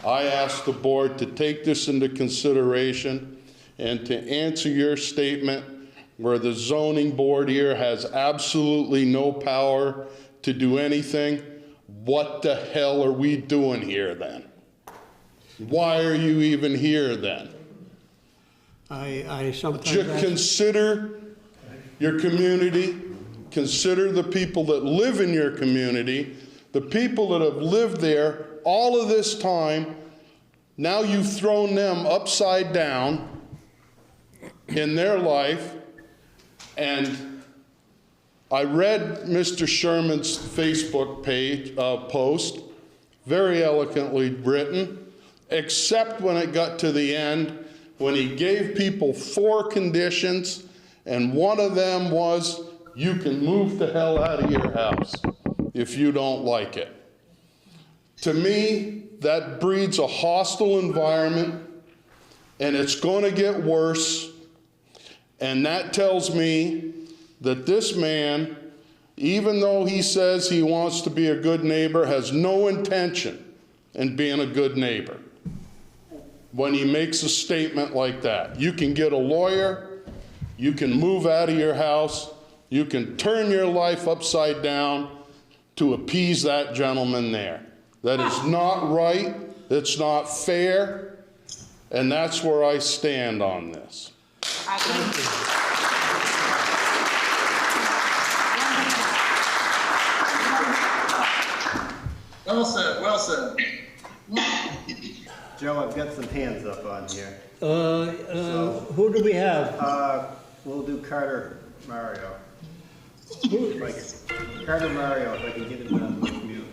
I ask the board to take this into consideration and to answer your statement where the zoning board here has absolutely no power to do anything. What the hell are we doing here then? Why are you even here then? I sometimes Just consider your community, consider the people that live in your community, the people that have lived there all of this time. Now you've thrown them upside down in their life. And I read Mr. Sherman's Facebook page post, very eloquently written, except when it got to the end, when he gave people 4 conditions, and one of them was, you can move the hell out of your house if you don't like it. To me, that breeds a hostile environment, and it's going to get worse. And that tells me that this man, even though he says he wants to be a good neighbor, has no intention in being a good neighbor when he makes a statement like that. You can get a lawyer, you can move out of your house, you can turn your life upside down to appease that gentleman there. That is not right, it's not fair, and that's where I stand on this. Well said, well said. Joe, I've got some hands up on here. Who do we have? We'll do Carter Mario. Carter Mario, if I can get him on mute.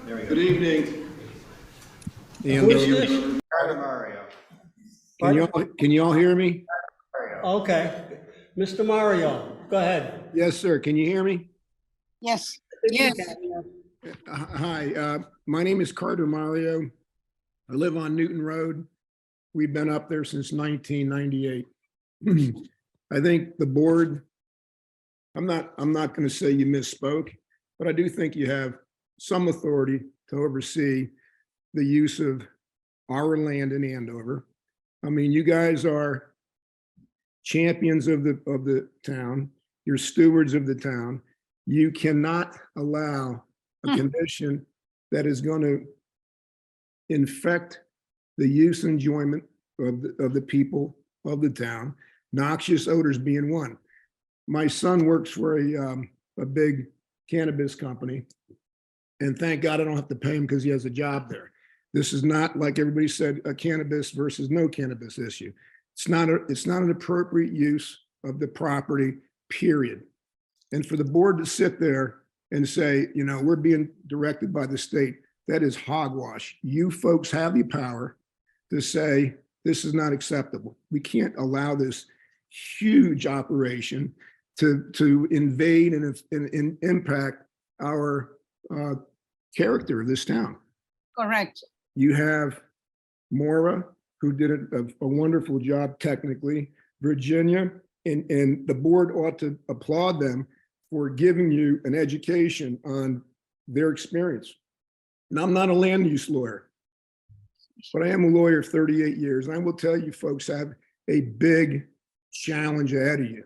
There we go. Good evening. Who's this? Carter Mario. Can you all hear me? Okay. Mr. Mario, go ahead. Yes, sir. Can you hear me? Yes. Yes. Hi, my name is Carter Mario. I live on Newton Road. We've been up there since 1998. I think the board, I'm not going to say you misspoke, but I do think you have some authority to oversee the use of our land in Andover. I mean, you guys are champions of the town. You're stewards of the town. You cannot allow a condition that is going to infect the use and enjoyment of the people of the town. Noxious odors being one. My son works for a big cannabis company, and thank God I don't have to pay him because he has a job there. This is not, like everybody said, a cannabis versus no cannabis issue. It's not an appropriate use of the property, period. And for the board to sit there and say, you know, we're being directed by the state, that is hogwash. You folks have the power to say this is not acceptable. We can't allow this huge operation to invade and impact our character of this town. Correct. You have Maura, who did a wonderful job technically, Virginia, and the board ought to applaud them for giving you an education on their experience. And I'm not a land use lawyer, but I am a lawyer of 38 years. And I will tell you folks have a big challenge ahead of you.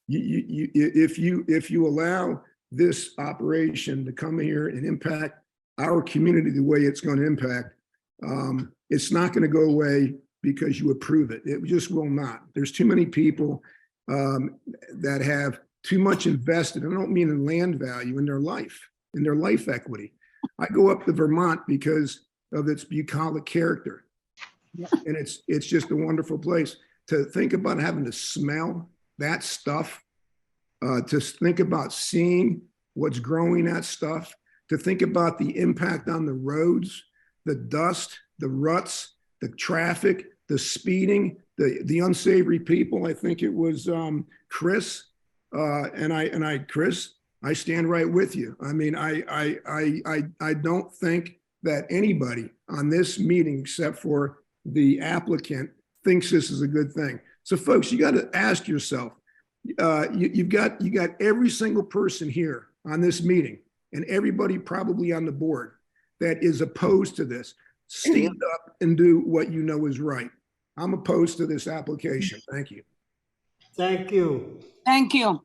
If you allow this operation to come here and impact our community the way it's going to impact, it's not going to go away because you approve it. It just will not. There's too many people that have too much invested. I don't mean in land value, in their life equity. I go up to Vermont because of its bucolic character. And it's just a wonderful place. To think about having to smell that stuff, to think about seeing what's growing that stuff, to think about the impact on the roads, the dust, the ruts, the traffic, the speeding, the unsavory people. I think it was Chris, Chris, I stand right with you. I mean, I don't think that anybody on this meeting, except for the applicant, thinks this is a good thing. So folks, you got to ask yourself, you got every single person here on this meeting and everybody probably on the board that is opposed to this. Stand up and do what you know is right. I'm opposed to this application. Thank you. Thank you. Thank you.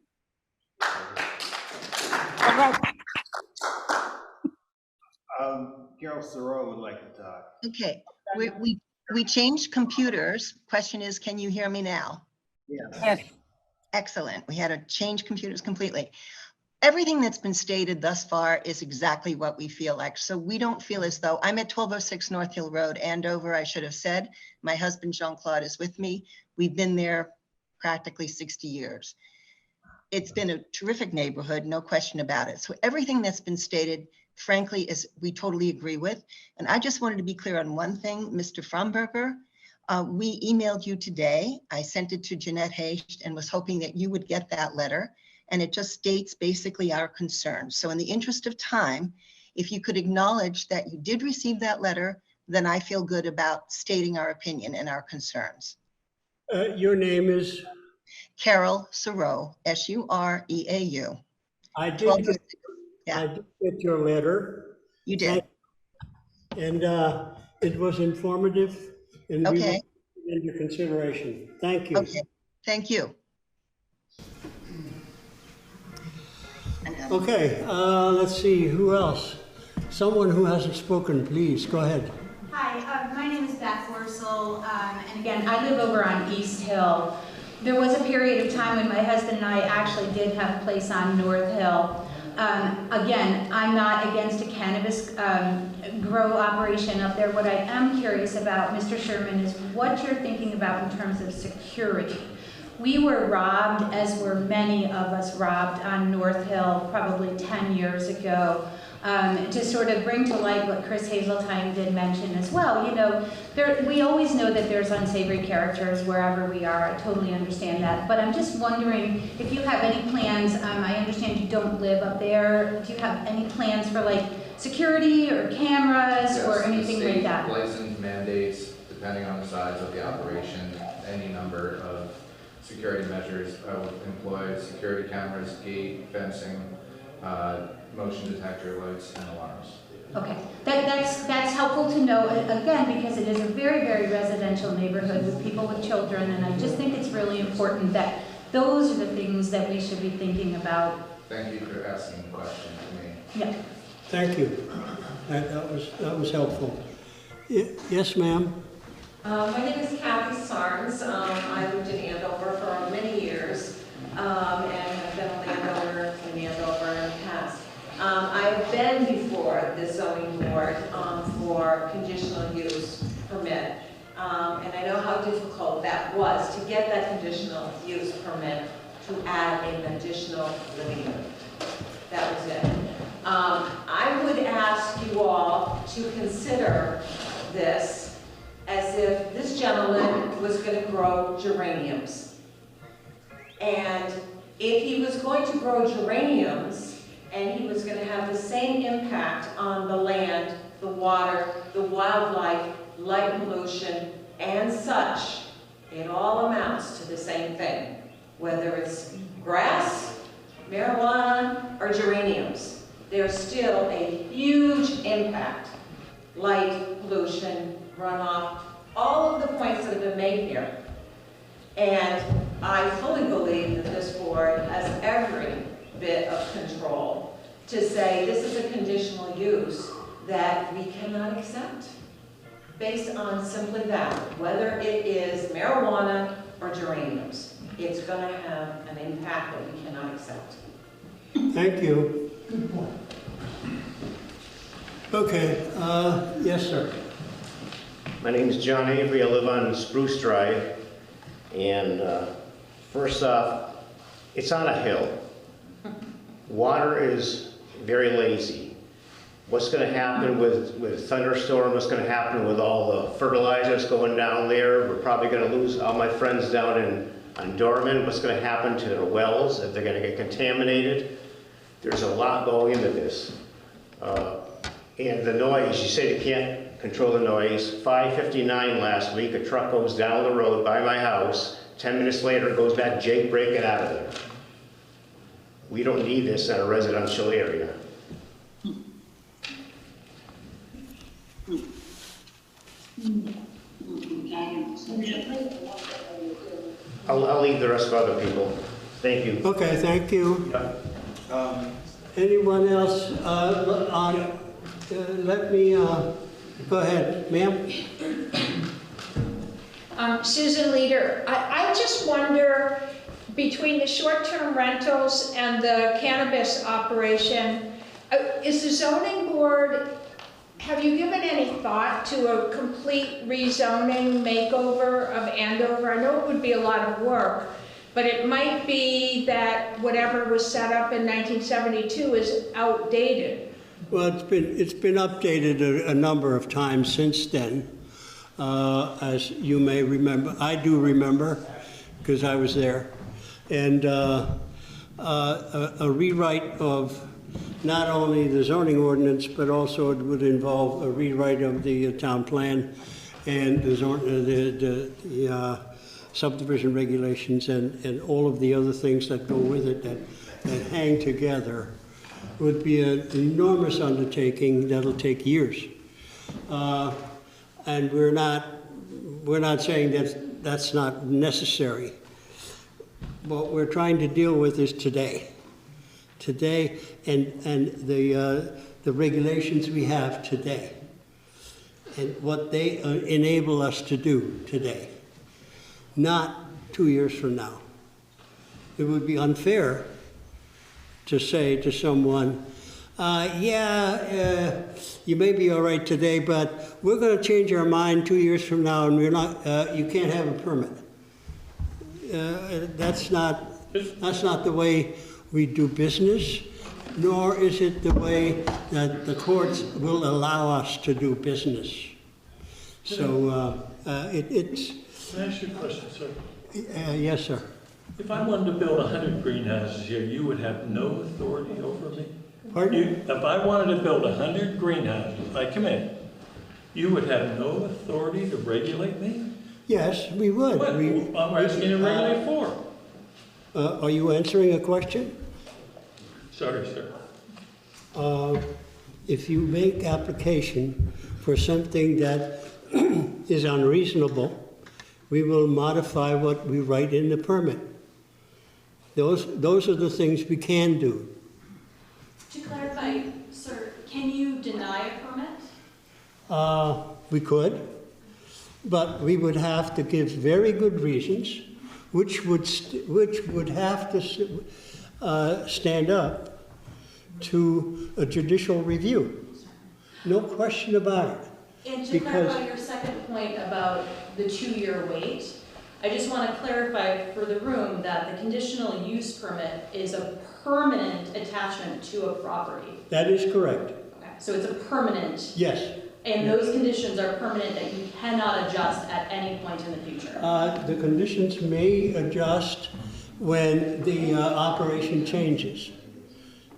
Carol Thoreau would like to talk. Okay, we changed computers. Question is, can you hear me now? Yes. Excellent. We had to change computers completely. Everything that's been stated thus far is exactly what we feel like. So we don't feel as though, I'm at 1206 North Hill Road, Andover, I should have said. My husband, Jean-Claude, is with me. We've been there practically 60 years. It's been a terrific neighborhood, no question about it. So everything that's been stated, frankly, is we totally agree with. And I just wanted to be clear on one thing, Mr. Fromberger. We emailed you today. I sent it to Jeanette Haist and was hoping that you would get that letter. And it just states basically our concerns. So in the interest of time, if you could acknowledge that you did receive that letter, then I feel good about stating our opinion and our concerns. Your name is? Carol Thoreau, S-U-R-E-A-U. I did get your letter. You did. And it was informative, and we will Okay. take it into consideration. Thank you. Okay, thank you. Okay, let's see, who else? Someone who hasn't spoken, please, go ahead. Hi, my name is Beth Worsel, and again, I live over on East Hill. There was a period of time when my husband and I actually did have a place on North Hill. Again, I'm not against a cannabis grow operation up there. What I am curious about, Mr. Sherman, is what you're thinking about in terms of security. We were robbed, as were many of us robbed on North Hill probably 10 years ago. To sort of bring to light what Chris Hazeltine did mention as well, you know, we always know that there's unsavory characters wherever we are. I totally understand that. But I'm just wondering if you have any plans. I understand you don't live up there. Do you have any plans for like security or cameras or anything like that? License mandates, depending on the size of the operation, any number of security measures. I would employ security cameras, gate, fencing, motion detector lights, and alarms. Okay, that's helpful to know, again, because it is a very, very residential neighborhood with people with children, and I just think it's really important that those are the things that we should be thinking about. Thank you for asking the question to me. Yeah. Thank you. That was helpful. Yes, ma'am? My name is Kathy Sarnes. I lived in Andover for many years, and I've been a landowner in Andover in the past. I've been before the zoning board for conditional use permit, and I know how difficult that was to get that conditional use permit to add an additional living unit. That was it. I would ask you all to consider this as if this gentleman was going to grow geraniums. And if he was going to grow geraniums and he was going to have the same impact on the land, the water, the wildlife, light pollution, and such, it all amounts to the same thing, whether it's grass, marijuana, or geraniums. There's still a huge impact. Light, pollution, runoff, all of the points that have been made here. And I fully believe that this board has every bit of control to say this is a conditional use that we cannot accept based on simply that, whether it is marijuana or geraniums. It's going to have an impact that we cannot accept. Thank you. Good point. Okay, yes, sir. My name is John Avery. I live on Spruce Drive. And first off, it's on a hill. Water is very lazy. What's going to happen with thunderstorm? What's going to happen with all the fertilizers going down there? We're probably going to lose all my friends down on Dorman. What's going to happen to their wells if they're going to get contaminated? There's a lot going into this. And the noise, you say you can't control the noise. 5:59 last week, a truck goes down the road by my house. 10 minutes later, it goes back, Jake, break it out of there. We don't need this in a residential area. I'll leave the rest for other people. Thank you. Okay, thank you. Anyone else let me, go ahead, ma'am. Susan Leader, I just wonder, between the short-term rentals and the cannabis operation, is the zoning board, have you given any thought to a complete rezoning makeover of Andover? I know it would be a lot of work, but it might be that whatever was set up in 1972 is outdated. Well, it's been updated a number of times since then, as you may remember. I do remember, because I was there. And a rewrite of not only the zoning ordinance, but also it would involve a rewrite of the town plan and the subdivision regulations and all of the other things that go with it that hang together. Would be an enormous undertaking that'll take years. And we're not saying that's not necessary. What we're trying to deal with is today. Today and the regulations we have today. And what they enable us to do today. Not 2 years from now. It would be unfair to say to someone, you may be all right today, but we're going to change our mind 2 years from now, and we're not. You can't have a permit. That's not the way we do business, nor is it the way that the courts will allow us to do business. So it's. Can I ask you a question, sir? Yes, sir. If I wanted to build 100 greenhouses here, you would have no authority over me? Pardon? If I wanted to build 100 greenhouses, I come in, you would have no authority to regulate me? Yes, we would. What? I'm asking you to regulate for. Are you answering a question? Sorry, sir. if you make application for something that is unreasonable, we will modify what we write in the permit. Those are the things we can do. To clarify, sir, can you deny a permit? We could, but we would have to give very good reasons, which would have to stand up to a judicial review. No question about it. And to Because- clarify your second point about the 2-year wait, I just want to clarify for the room that the conditional use permit is a permanent attachment to a property. That is correct. Okay, so it's a permanent. Yes. And those conditions are permanent that you cannot adjust at any point in the future. The conditions may adjust when the operation changes.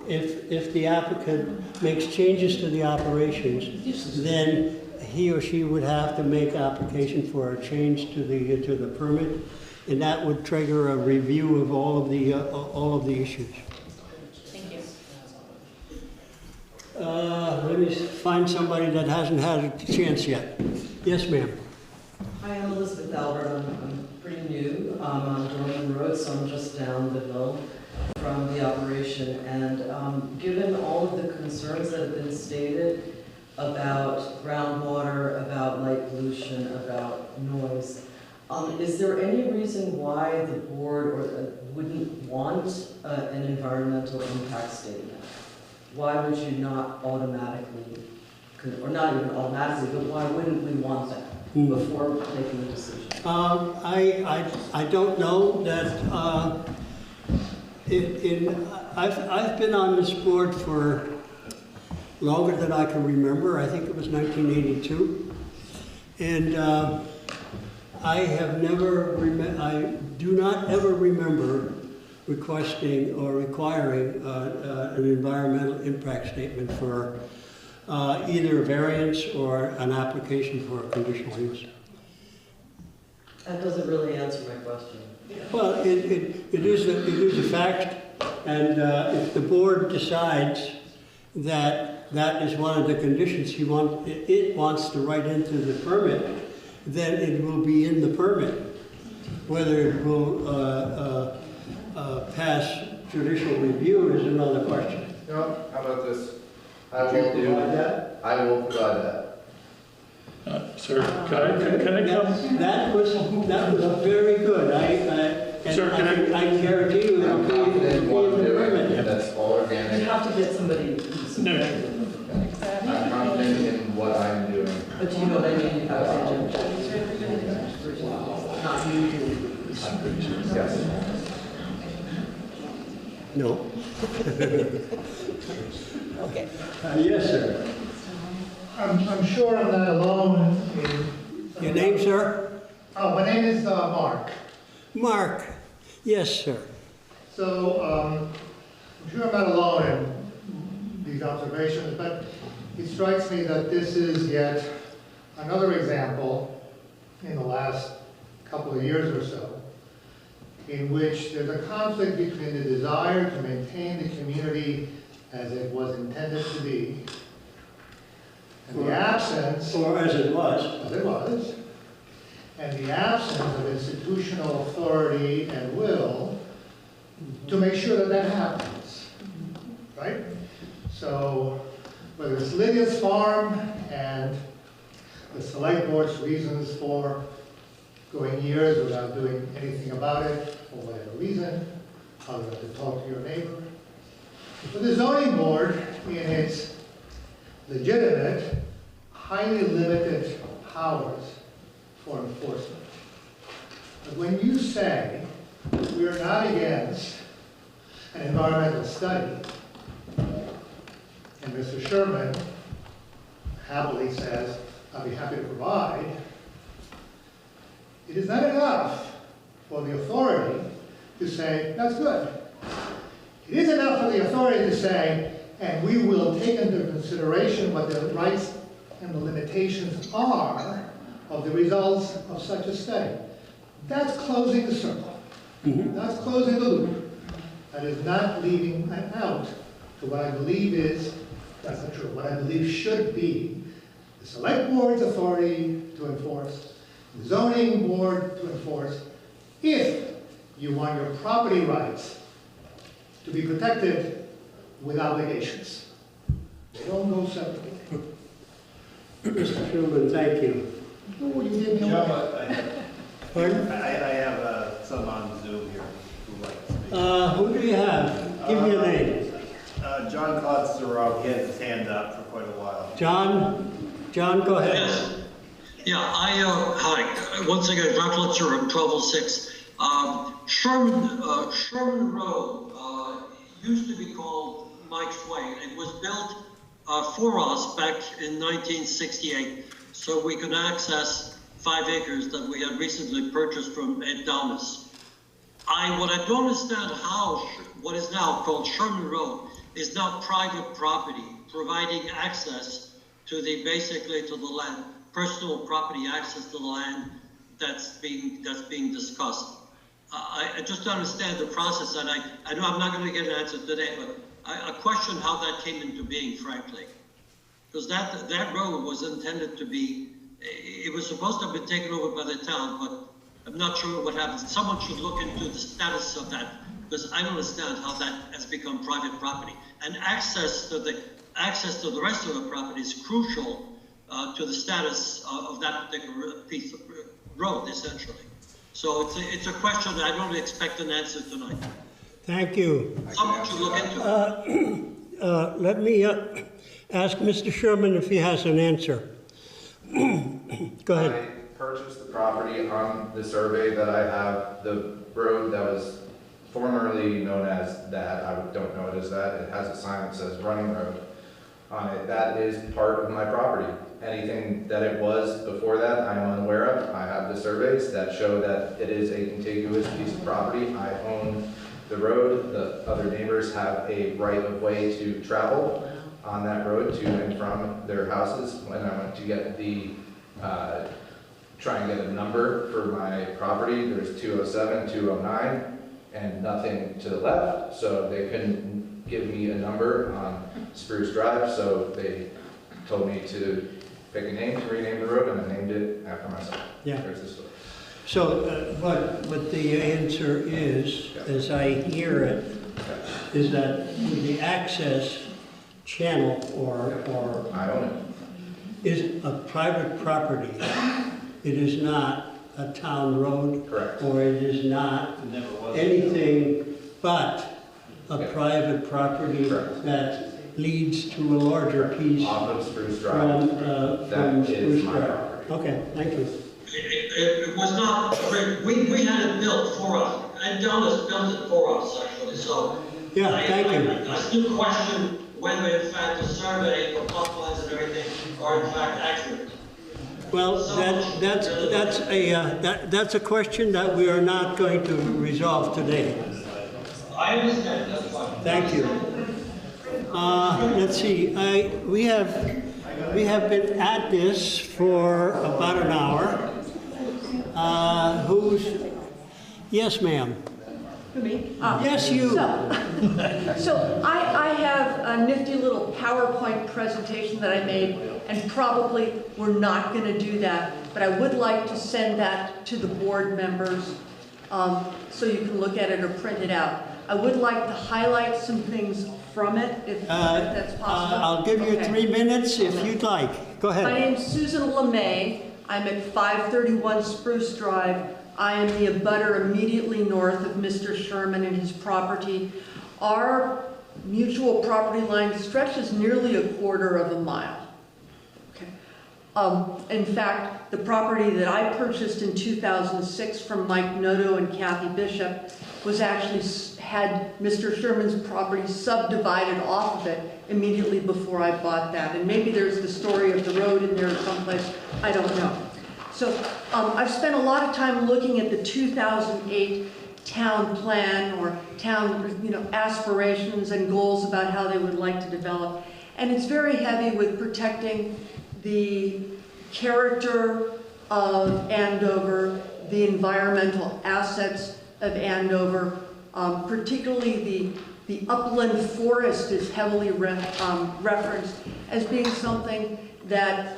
If the applicant makes changes to the operations, then he or she would have to make application for a change to the permit, and that would trigger a review of all of the issues. Thank you. Let me find somebody that hasn't had a chance yet. Yes, ma'am. Hi, I'm Elizabeth Albert. I'm pretty new. I'm on Dorman Road, so I'm just down the hill from the operation. And given all of the concerns that have been stated about groundwater, about light pollution, about noise, is there any reason why the board wouldn't want an environmental impact statement? Why would you not automatically, or not even automatically, but why wouldn't we want that before making a decision? I don't know that. I've been on this board for longer than I can remember. I think it was 1982, and I do not ever remember requesting or requiring an environmental impact statement for either a variance or an application for a conditional use. That doesn't really answer my question. Well, it is a fact, and if the board decides that that is one of the conditions it wants to write into the permit, then it will be in the permit. Whether it will pass judicial review is another question. No, how about this? I will provide that. Sir, can I come? That was very good. Sir, I guarantee you it'll be in the permit. That's all organic. You have to get somebody. I'm confident in what I'm doing. But you know what I mean? Not usually. I'm pretty sure. Yes. No. Okay. Yes, sir. I'm sure I'm not alone in... Your name, sir? Oh, my name is Mark. Mark. Yes, sir. So, I'm sure I'm not alone in these observations, but it strikes me that this is yet another example in the last couple of years or so in which there's a conflict between the desire to maintain the community as it was intended to be and the absence, or as it was, and the absence of institutional authority and will to make sure that that happens, right? So whether it's Lydia's farm and the select board's reasons for going years without doing anything about it, for whatever reason, other than to talk to your neighbor. But the zoning board, in its legitimate, highly limited powers for enforcement. But when you say we are not against an environmental study, and Mr. Sherman happily says, I'll be happy to provide, it is not enough for the authority to say, that's good. It is enough for the authority to say, and we will take into consideration what the rights and the limitations are of the results of such a study. That's closing the circle. That's closing the loop. That is not leaving out to what I believe is that's not true, what I believe should be the select board's authority to enforce, the zoning board to enforce, if you want your property rights to be protected with obligations. They don't go separately. Mr. Schuman, thank you. Oh, you did Pardon? I have some on Zoom here who like to speak. Who do you have? Give me a name. John Klotzerov, he had his hand up for quite a while. John, go ahead. Yes. Yeah, hi. Once again, John Klotzer, 1206. Sherman Road used to be called Mike's Way. It was built for us back in 1968 so we could access 5 acres that we had recently purchased from Ed Thomas. What I don't understand how what is now called Sherman Road is now private property, providing access to basically to the land, personal property access to the land that's being discussed. I just don't understand the process, and I know I'm not going to get an answer today, but I question how that came into being, frankly, because that road was intended to be. It was supposed to have been taken over by the town, but I'm not sure what happened. Someone should look into the status of that, because I don't understand how that has become private property. And access to the rest of the property is crucial to the status of that particular piece of road, essentially. So it's a question that I don't expect an answer tonight. Thank you. Someone should look into it. Let me ask Mr. Sherman if he has an answer. Go ahead. I purchased the property on the survey that I have. The road that was formerly known as that, I don't know it as that. It has a sign that says running road on it. That is part of my property. Anything that it was before that, I'm unaware of. I have the surveys that show that it is a contiguous piece of property. I own the road. The other neighbors have a right of way to travel on that road to and from their houses. When I went to get try and get a number for my property, there's 207, 209, and nothing to the left, so they couldn't give me a number on Spruce Drive, so they told me to pick a name to rename the road, and I named it after myself. Yeah. There's the story. So, what the answer is, as I hear it, is that the access channel or I own it. Is a private property. It is not a town road. Correct. Or it is not anything but a private property that leads to a larger piece off of Spruce Drive. From Spruce Drive. Okay, thank you. It was not, we had it built for us, and Dallas built it for us, actually, so. Yeah, thank you. I still question whether in fact the survey, the plot plans and everything are in fact accurate. Well, that's a question that we are not going to resolve today. I understand, that's fine. Thank you. Let's see, we have been at this for about an hour. Yes, ma'am. Me? Yes, you. So I have a nifty little PowerPoint presentation that I made, and probably we're not going to do that, but I would like to send that to the board members so you can look at it or print it out. I would like to highlight some things from it, if that's possible. I'll give you 3 minutes if you'd like. Go ahead. My name's Susan LeMay. I'm at 531 Spruce Drive. I am the abutter immediately north of Mr. Sherman and his property. Our mutual property line stretches nearly a quarter of a mile. Okay. In fact, the property that I purchased in 2006 from Mike Noto and Kathy Bishop was actually had Mr. Sherman's property subdivided off of it immediately before I bought that. And maybe there's the story of the road in there someplace, I don't know. So I've spent a lot of time looking at the 2008 town plan or town aspirations and goals about how they would like to develop. And it's very heavy with protecting the character of Andover, the environmental assets of Andover, particularly The upland forest is heavily referenced as being something that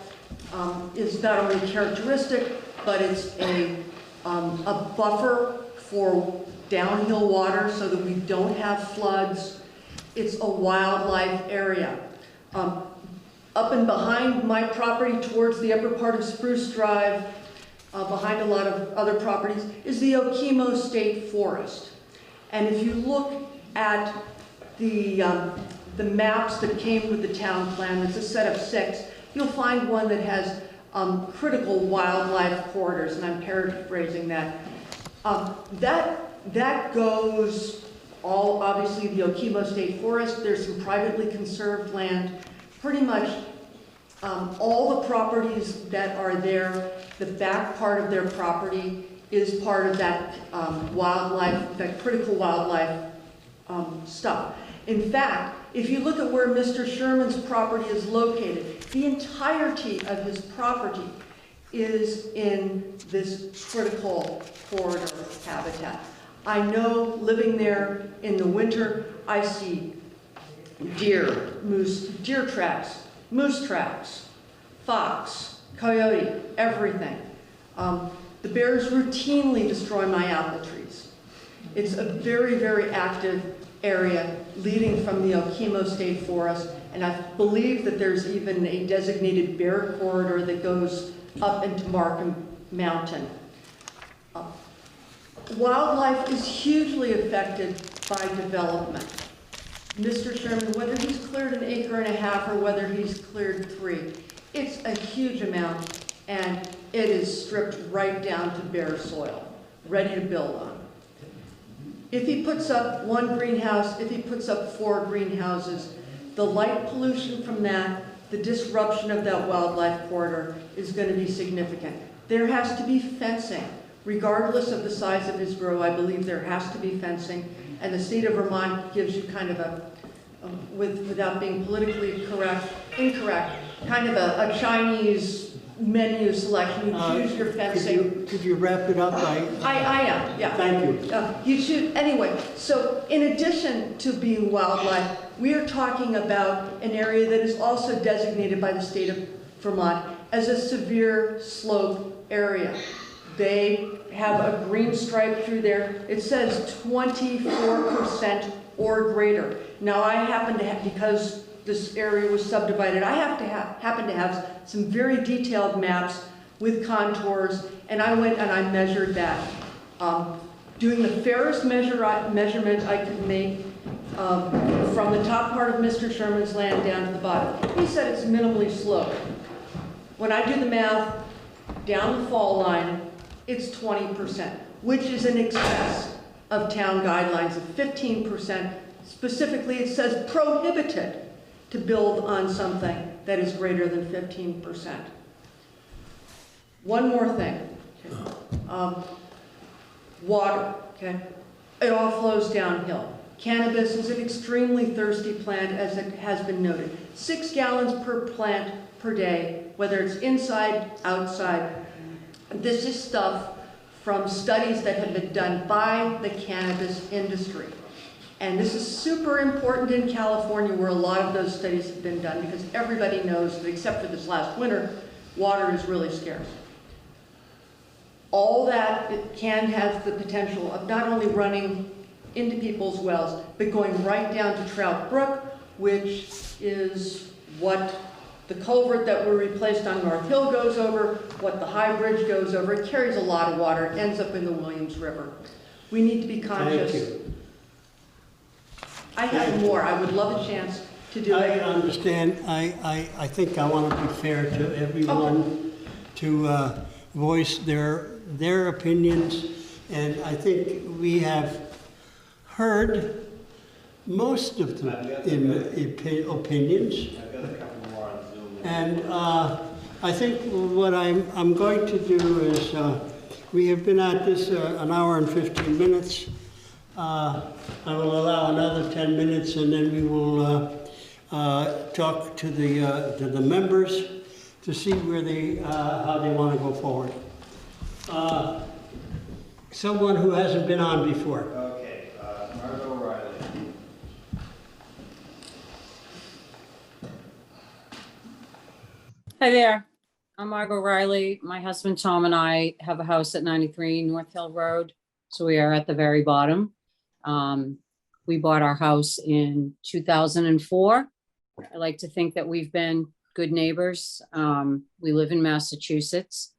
is not only characteristic, but it's a buffer for downhill water so that we don't have floods. It's a wildlife area. Up and behind my property towards the upper part of Spruce Drive, behind a lot of other properties, is the Okemo State Forest. And if you look at the maps that came with the town plan, it's a set of 6, you'll find one that has critical wildlife corridors, and I'm paraphrasing that. That goes all, obviously, the Okemo State Forest. There's some privately conserved land. Pretty much all the properties that are there, the back part of their property is part of that wildlife, that critical wildlife stuff. In fact, if you look at where Mr. Sherman's property is located, the entirety of his property is in this critical corridor habitat. I know living there in the winter, I see deer, deer tracks, moose tracks, fox, coyote, everything. The bears routinely destroy my apple trees. It's a very, very active area leading from the Okemo State Forest, and I believe that there's even a designated bear corridor that goes up into Markham Mountain. Wildlife is hugely affected by development. Mr. Sherman, whether he's cleared 1.5 acres or whether he's cleared 3, it's a huge amount, and it is stripped right down to bare soil, ready to build on. If he puts up 1 greenhouse, if he puts up 4 greenhouses, the light pollution from that, the disruption of that wildlife corridor is going to be significant. There has to be fencing. Regardless of the size of his grow, I believe there has to be fencing, and the state of Vermont gives you kind of without being politically incorrect, kind of a Chinese menu selection. You choose your fencing. Could you wrap it up? I am, yeah. Thank you. You should, anyway, so in addition to being wildlife, we are talking about an area that is also designated by the state of Vermont as a severe slope area. They have a green stripe through there. It says 24% or greater. Now I happen to have, because this area was subdivided, I happen to have some very detailed maps with contours, and I went and I measured that. Doing the fairest measurement I could make from the top part of Mr. Sherman's land down to the bottom. He said it's minimally sloped. When I do the math, down the fall line, it's 20%, which is in excess of town guidelines of 15%. Specifically, it says prohibited to build on something that is greater than 15%. One more thing. Water, okay? It all flows downhill. Cannabis is an extremely thirsty plant, as it has been noted. 6 gallons per plant per day, whether it's inside, outside. This is stuff from studies that have been done by the cannabis industry. And this is super important in California, where a lot of those studies have been done, because everybody knows that except for this last winter, water is really scarce. All that it can have the potential of not only running into people's wells, but going right down to Trout Brook, which is what the culvert that we replaced on North Hill goes over, what the High Bridge goes over. It carries a lot of water. It ends up in the Williams River. We need to be conscious. Thank you. I have more. I would love a chance to do it. I understand. I think I want to be fair to everyone to voice their opinions, and I think we have heard most of the opinions. I've got a couple more on Zoom. And I think what I'm going to do is, we have been at this an hour and 15 minutes. I will allow another 10 minutes, and then we will talk to the members to see where how they want to go forward. Someone who hasn't been on before. Okay, Margot Riley. Hi there. I'm Margot Riley. My husband Tom and I have a house at 93 North Hill Road. So we are at the very bottom. We bought our house in 2004. I like to think that we've been good neighbors. We live in Massachusetts,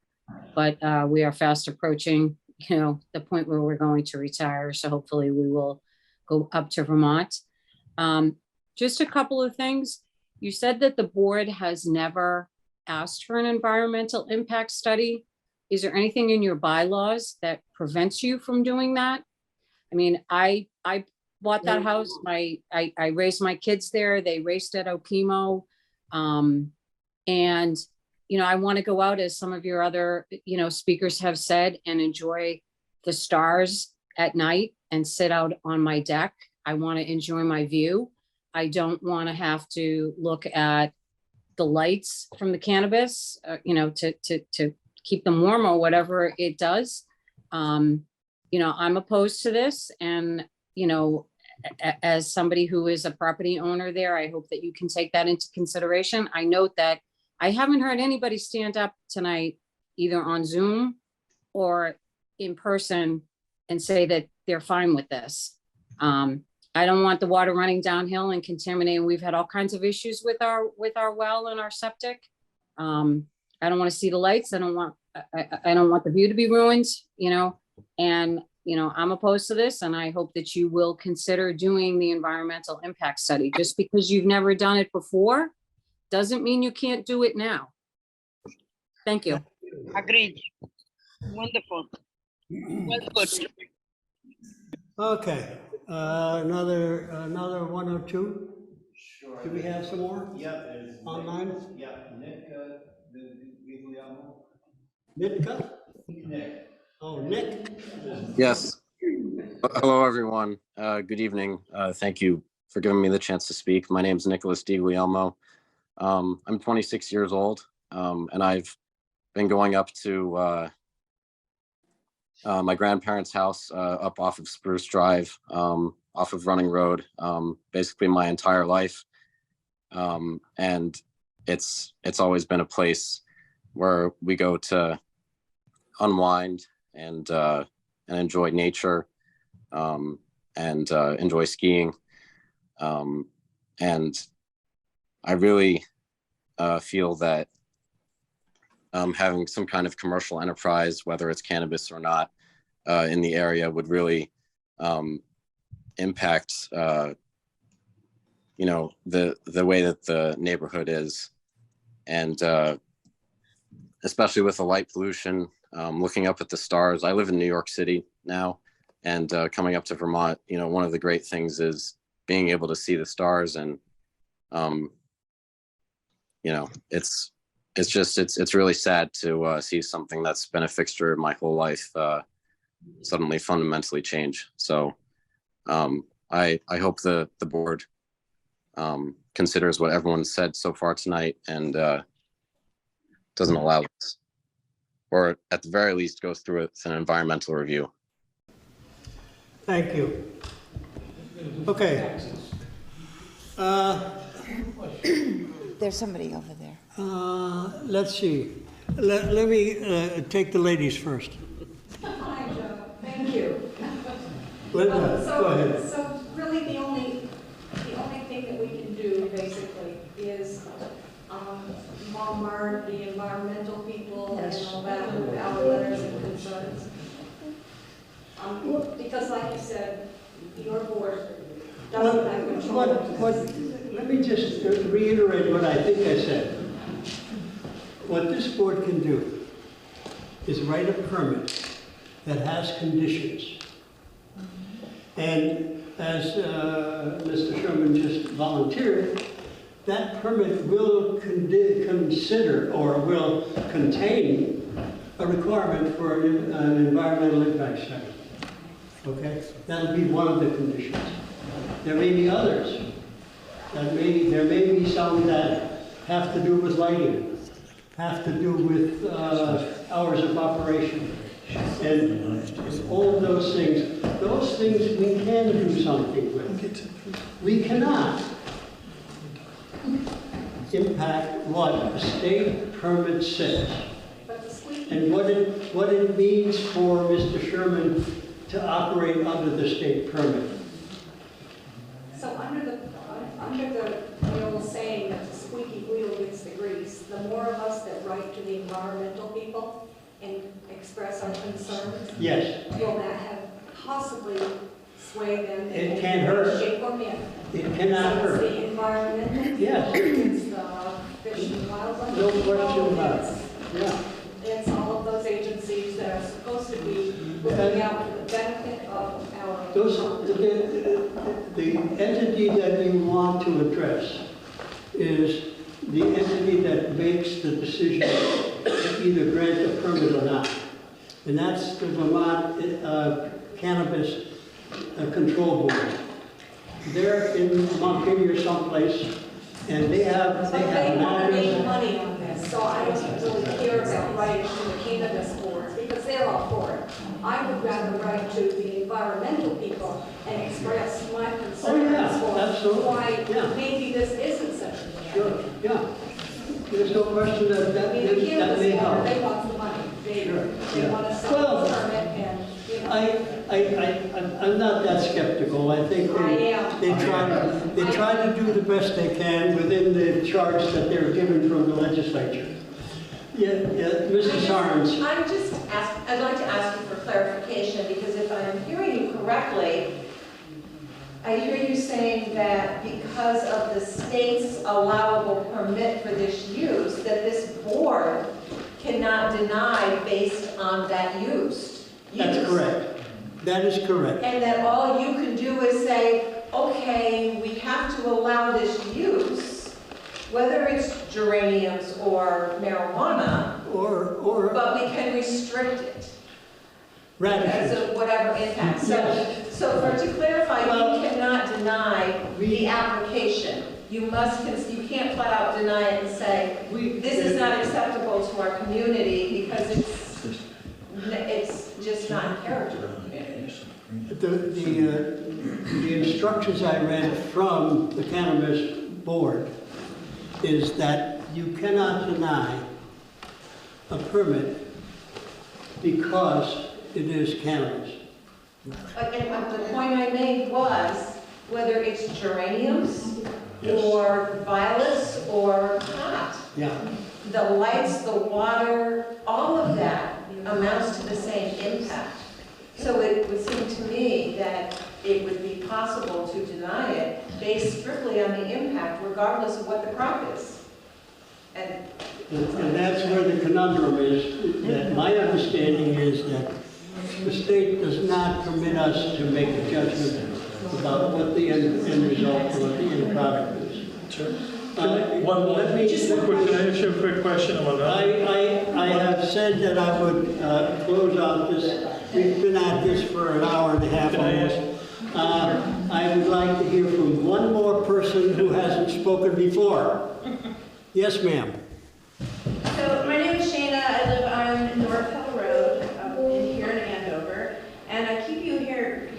but we are fast approaching, the point where we're going to retire. So hopefully we will go up to Vermont. Just a couple of things. You said that the board has never asked for an environmental impact study. Is there anything in your bylaws that prevents you from doing that? I mean, I bought that house. I raised my kids there. They raced at Okemo. And, I want to go out, as some of your other, speakers have said, and enjoy the stars at night and sit out on my deck. I want to enjoy my view. I don't want to have to look at the lights from the cannabis, to keep them warm or whatever it does. I'm opposed to this. And, as somebody who is a property owner there, I hope that you can take that into consideration. I note that I haven't heard anybody stand up tonight, either on Zoom or in person, and say that they're fine with this. I don't want the water running downhill and contaminating. We've had all kinds of issues with our well and our septic. I don't want to see the lights. I don't want the view to be ruined, and, I'm opposed to this, and I hope that you will consider doing the environmental impact study. Just because you've never done it before doesn't mean you can't do it now. Thank you. Agreed. Wonderful. Well put. Okay, another 102? Sure. Do we have some more? Yeah, there's. Online? Nick, Gavel-to-gavel. Nitka? Nick. Oh, Nick? Yes. Hello, everyone. Good evening. Thank you for giving me the chance to speak. My name is Nicholas DiGuglielmo. I'm 26 years old, and I've been going up to my grandparents' house up off of Spruce Drive, off of Running Road, basically my entire life. And it's always been a place where we go to unwind and enjoy nature, and enjoy skiing. And I really feel that having some kind of commercial enterprise, whether it's cannabis or not, in the area would really impact, the way that the neighborhood is. And especially with the light pollution, looking up at the stars. I live in New York City now, and coming up to Vermont, one of the great things is being able to see the stars. And it's really sad to see something that's been a fixture my whole life suddenly fundamentally change. So I hope the board considers what everyone said so far tonight and doesn't allow this, or at the very least goes through it with an environmental review. Thank you. Okay. There's somebody over there. Let's see. Let me take the ladies first. Hi, Joe. Thank you. Linda, go ahead. So really the only thing that we can do basically is bombard the environmental people and all that with our letters and concerns. Because like you said, your board doesn't have control. Let me just reiterate what I think I said. What this board can do is write a permit that has conditions. And as Mr. Sherman just volunteered, that permit will consider or will contain a requirement for an environmental impact study. Okay? That'll be one of the conditions. There may be others. There may be some that have to do with lighting, have to do with hours of operation, and all of those things we can do something with. We cannot. impact what a state permit says. And what it means for Mr. Sherman to operate under the state permit. So under the old saying that the squeaky wheel gets the grease, the more of us that write to the environmental people and express our concerns, Yes. will that have possibly swayed them in It can't hurt. shape or manner? It cannot So it's hurt. the environmental, Yes. it's the fish and wildlife. No people, question about it. it's- Yeah. It's all of those agencies that are supposed to be looking out for the benefit of our. The entity that you want to address is the entity that makes the decision to either grant a permit or not. And that's the Vermont Cannabis Control Board. They're in Montpelier someplace, and they have But they want to make mappers. money on this, so I don't really care about writing to the cannabis boards, because they're all for it. I would rather write to the environmental people and express my concerns for absolutely. why Yeah. maybe this isn't such a bad Sure, yeah. There's no question that I mean, the may cannabis board, help. they want the money. They Yeah. want to sell Well, the permit and, you know. I'm not that skeptical. I think I am. they try to do the best they can within the charge that they're given from the legislature. Yeah, Mrs. Sarnes. I'd like to ask you for clarification, because if I'm hearing you correctly, I hear you saying that because of the state's allowable permit for this use, that this board cannot deny based on that use. That's correct. That is correct. And that all you can do is say, okay, we have to allow this use, whether it's geraniums or marijuana, but we can restrict it. Because of whatever impact. So to clarify, you cannot deny the application. You can't flat out deny it and say, this is not acceptable to our community because it's just not in character of the community. The instructions I read from the Cannabis Board is that you cannot deny a permit because it is cannabis. Again, the point I made was, whether it's geraniums or violets or pot, Yeah. the lights, the water, all of that amounts to the same impact. So it would seem to me that it would be possible to deny it based strictly on the impact, regardless of what the crop is. And that's where the conundrum is, that my understanding is that the state does not permit us to make a judgment about what the end result or what the end product is. Sure. Can I ask you a quick question? I have said that I would close out this. We've been at this for an hour and a half almost. I would like to hear from one more person who hasn't spoken before. Yes, ma'am. So my name is Shana. I live on North Hill Road here in Andover, and I keep hearing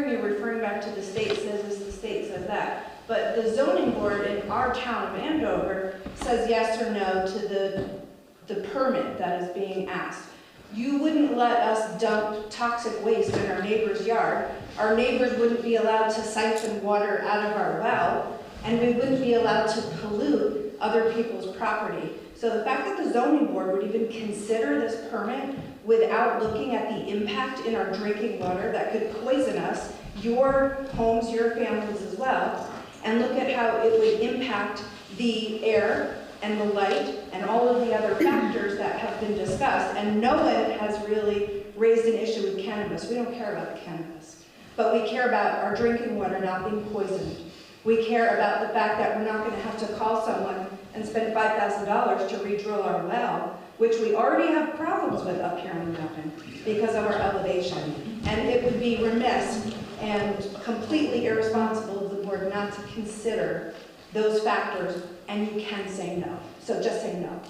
you referring back to the state says this, the state says that. But the zoning board in our town of Andover says yes or no to the permit that is being asked. You wouldn't let us dump toxic waste in our neighbor's yard. Our neighbors wouldn't be allowed to siphon water out of our well, and we wouldn't be allowed to pollute other people's property. So the fact that the zoning board would even consider this permit without looking at the impact in our drinking water that could poison us, your homes, your families as well, and look at how it would impact the air and the light and all of the other factors that have been discussed. And no one has really raised an issue with cannabis. We don't care about the cannabis, but we care about our drinking water not being poisoned. We care about the fact that we're not going to have to call someone and spend $5,000 to re-drill our well, which we already have problems with up here on the mountain because of our elevation. And it would be remiss and completely irresponsible of the board not to consider those factors, and you can say no. So just say no.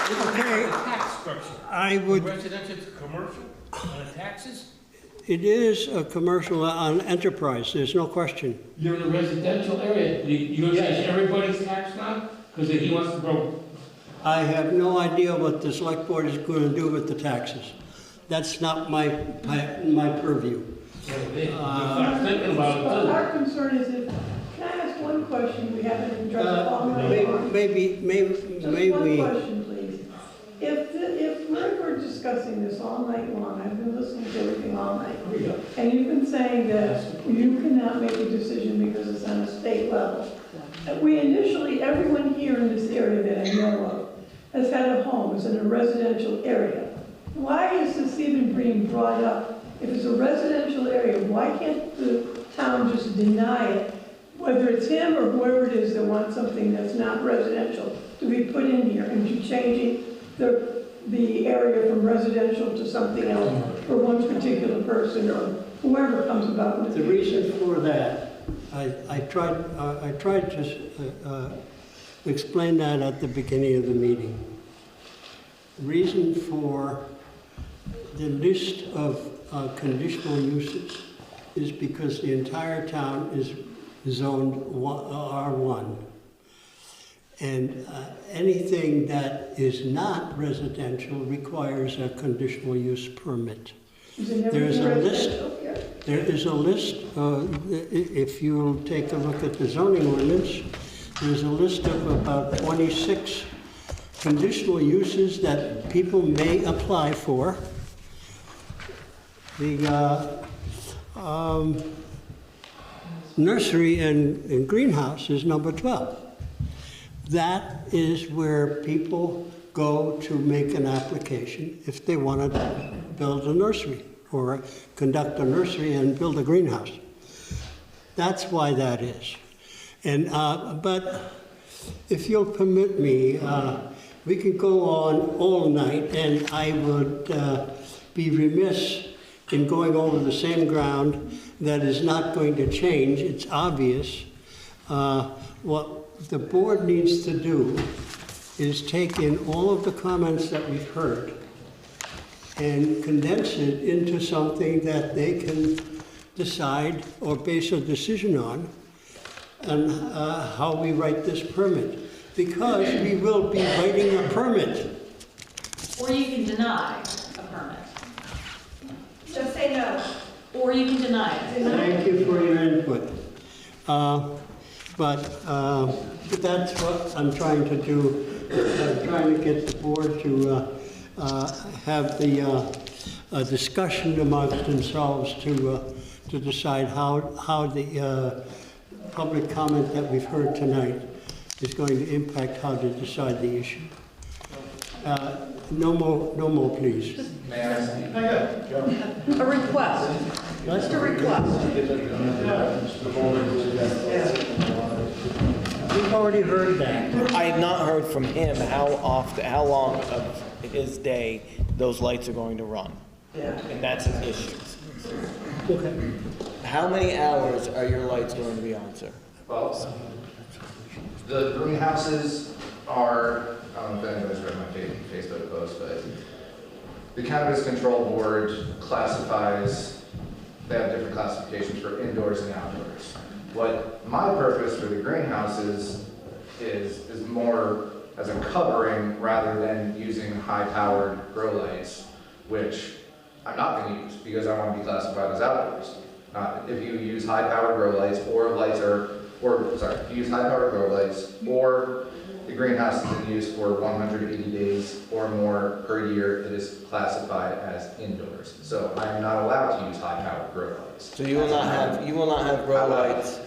Okay. Tax structure. I would. Residential to commercial on the taxes? It is a commercial enterprise, there's no question. You're in a residential area, you're gonna change everybody's tax now? Because he wants to grow. I have no idea what the select board is going to do with the taxes. That's not my purview. Thinking about it too. Our concern is if, can I ask one question? We haven't addressed all of it. Maybe. Just one question, please. If we're discussing this all night long, I've been listening to everything all night, and you've been saying that you cannot make a decision because it's on a state level. We initially, everyone here in this area that I know of has had a home, is in a residential area. Why is this even being brought up? If it's a residential area, why can't the town just deny it, whether it's him or whoever it is that wants something that's not residential to be put in here, and you changing the area from residential to something else for one particular person or whoever comes about with it? The reason for that, I tried to explain that at the beginning of the meeting. The reason for the list of conditional uses is because the entire town is zoned R1. And anything that is not residential requires a conditional use permit. There is a list, if you'll take a look at the zoning ordinance, there's a list of about 26 conditional uses that people may apply for. The nursery and greenhouse is number 12. That is where people go to make an application if they want to build a nursery or conduct a nursery and build a greenhouse. That's why that is. And but if you'll permit me, we could go on all night, and I would be remiss in going over the same ground that is not going to change. It's obvious. What the board needs to do is take in all of the comments that we've heard and condense it into something that they can decide or base a decision on how we write this permit. Because we will be writing a permit. Or you can deny a permit. Just say no. Or you can deny it. Thank you for your input. But that's what I'm trying to do. I'm trying to get the board to have the discussion amongst themselves to decide how the public comment that we've heard tonight is going to impact how to decide the issue. No more, please. May I A request. Just a request. We've already heard that. I have not heard from him how long of his day those lights are going to run. Yeah. And that's his issue. Okay. How many hours are your lights going to be on, sir? Well, the greenhouses are, I don't know if anybody's read my Facebook post, but the Cannabis Control Board classifies, they have different classifications for indoors and outdoors. What my purpose for the greenhouses is more as a covering rather than using high-powered grow lights, which I'm not going to use because I want to be classified as outdoors. If you use high-powered grow lights if you use high-powered grow lights or the greenhouse is in use for 180 days or more per year, it is classified as indoors. So I am not allowed to use high-powered grow lights. So you will not have grow lights.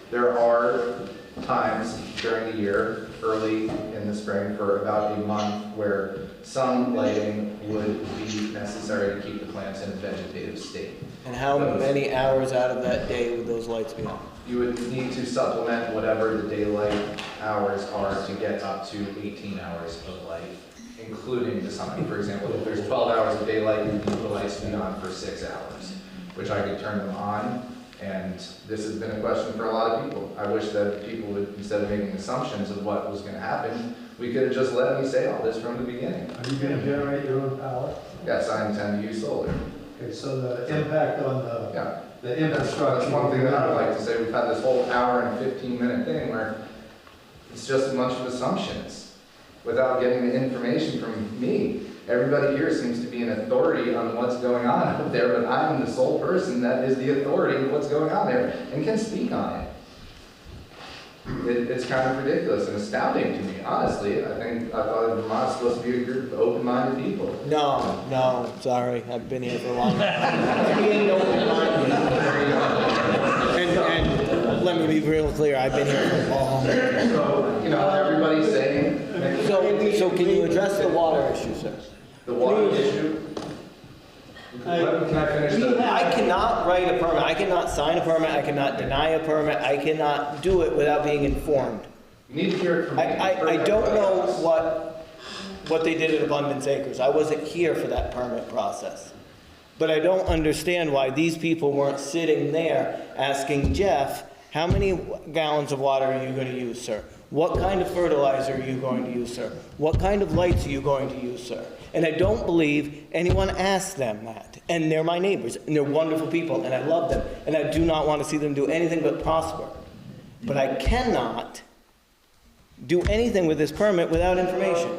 There are times during the year, early in the spring, for about a month, where some lighting would be necessary to keep the plants in a vegetative state. And how many hours out of that day would those lights be on? You would need to supplement whatever the daylight hours are to get up to 18 hours of light, including the sun. For example, if there's 12 hours of daylight, you need the lights to be on for 6 hours, which I could turn them on. And this has been a question for a lot of people. I wish that people would, instead of making assumptions of what was going to happen, we could have just let me say all this from the beginning. Are you going to generate your own power? Yes, I intend to use solar. Okay, so the impact on the infrastructure. That's one thing that I would like to say. We've had this whole hour and 15-minute thing where it's just a bunch of assumptions without getting the information from me. Everybody here seems to be an authority on what's going on out there, but I'm the sole person that is the authority of what's going on there and can speak on it. It's kind of ridiculous and astounding to me, honestly. I thought Vermont's supposed to be a group of open-minded people. No, sorry, I've been here for a long time. Being open-minded. And let me be real clear, I've been here for a long time. So, everybody's saying. So can you address the water issue, sir? The water issue? Can I finish that? I cannot write a permit, I cannot sign a permit, I cannot deny a permit, I cannot do it without being informed. You need to hear it from me. I don't know what they did at Abundance Acres. I wasn't here for that permit process. But I don't understand why these people weren't sitting there asking Jeff, how many gallons of water are you going to use, sir? What kind of fertilizer are you going to use, sir? What kind of lights are you going to use, sir? And I don't believe anyone asked them that. And they're my neighbors, and they're wonderful people, and I love them. And I do not want to see them do anything but prosper. But I cannot do anything with this permit without information.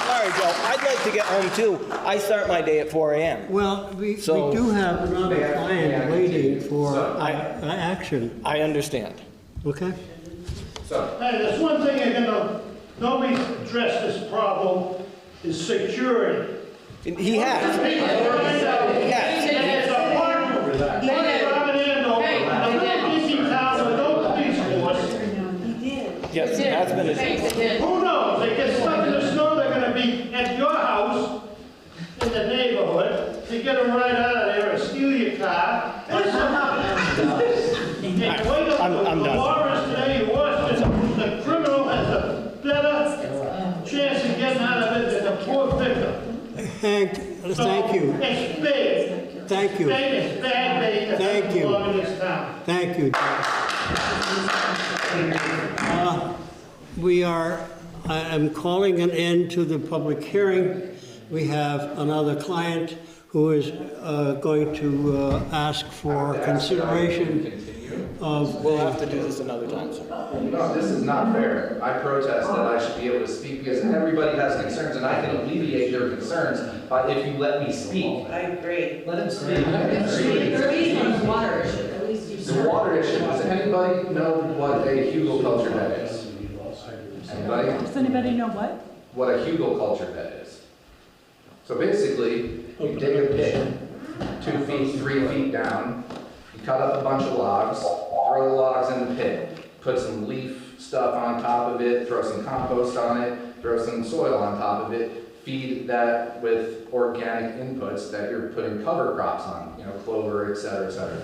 Sorry, Joe, I'd like to get home too. I start my day at 4 a.m. Well, we do have another client waiting for action. I understand. Okay? Hey, there's one thing nobody's addressed this problem, is security. He has. He has. And it's a partner with that. Robert Andover, a little busy town with no police force. Yes, it has been addressed. Who knows? They get stuck in the snow, they're gonna be at your house in the neighborhood. They get them right out of there and steal your car. Or I'm the done. law is today, it was, the criminal has a better chance of getting out of it than the poor victim. Thank you. It's big. Thank you. It's bad, big. Thank you. In this town. Thank you, I am calling an end to the public hearing. We have another client who is going to ask for consideration of... We'll have to do this another time, sir. No, this is not fair. I protest that I should be able to speak because everybody has concerns and I can alleviate their concerns by if you let me speak. I agree. Let him speak. The water issue. Does anybody know what a hugelkultur bed is? Anybody? Does anybody know what? What a hugelkultur bed is? So basically, you dig a pit 2 feet, 3 feet down, you cut up a bunch of logs, throw the logs in the pit, put some leaf stuff on top of it, throw some compost on it, throw some soil on top of it, feed that with organic inputs that you're putting cover crops on, clover, et cetera,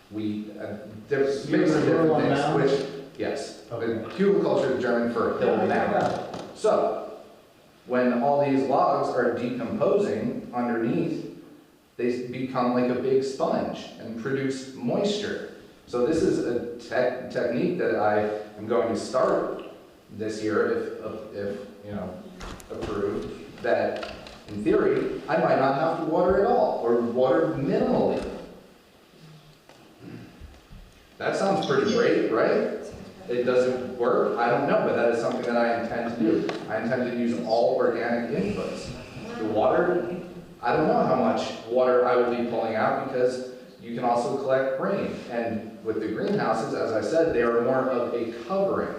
wheat, there's mix of different things, which, yes, hugelkultur is German for hill mound. So, when all these logs are decomposing underneath, they become like a big sponge and produce moisture. So this is a technique that I am going to start this year, if approved, that in theory, I might not have to water at all, or water minimally. That sounds pretty great, right? It doesn't work, I don't know, but that is something that I intend to do. I intend to use all organic inputs. The water, I don't know how much water I will be pulling out because you can also collect rain. And with the greenhouses, as I said, they are more of a covering.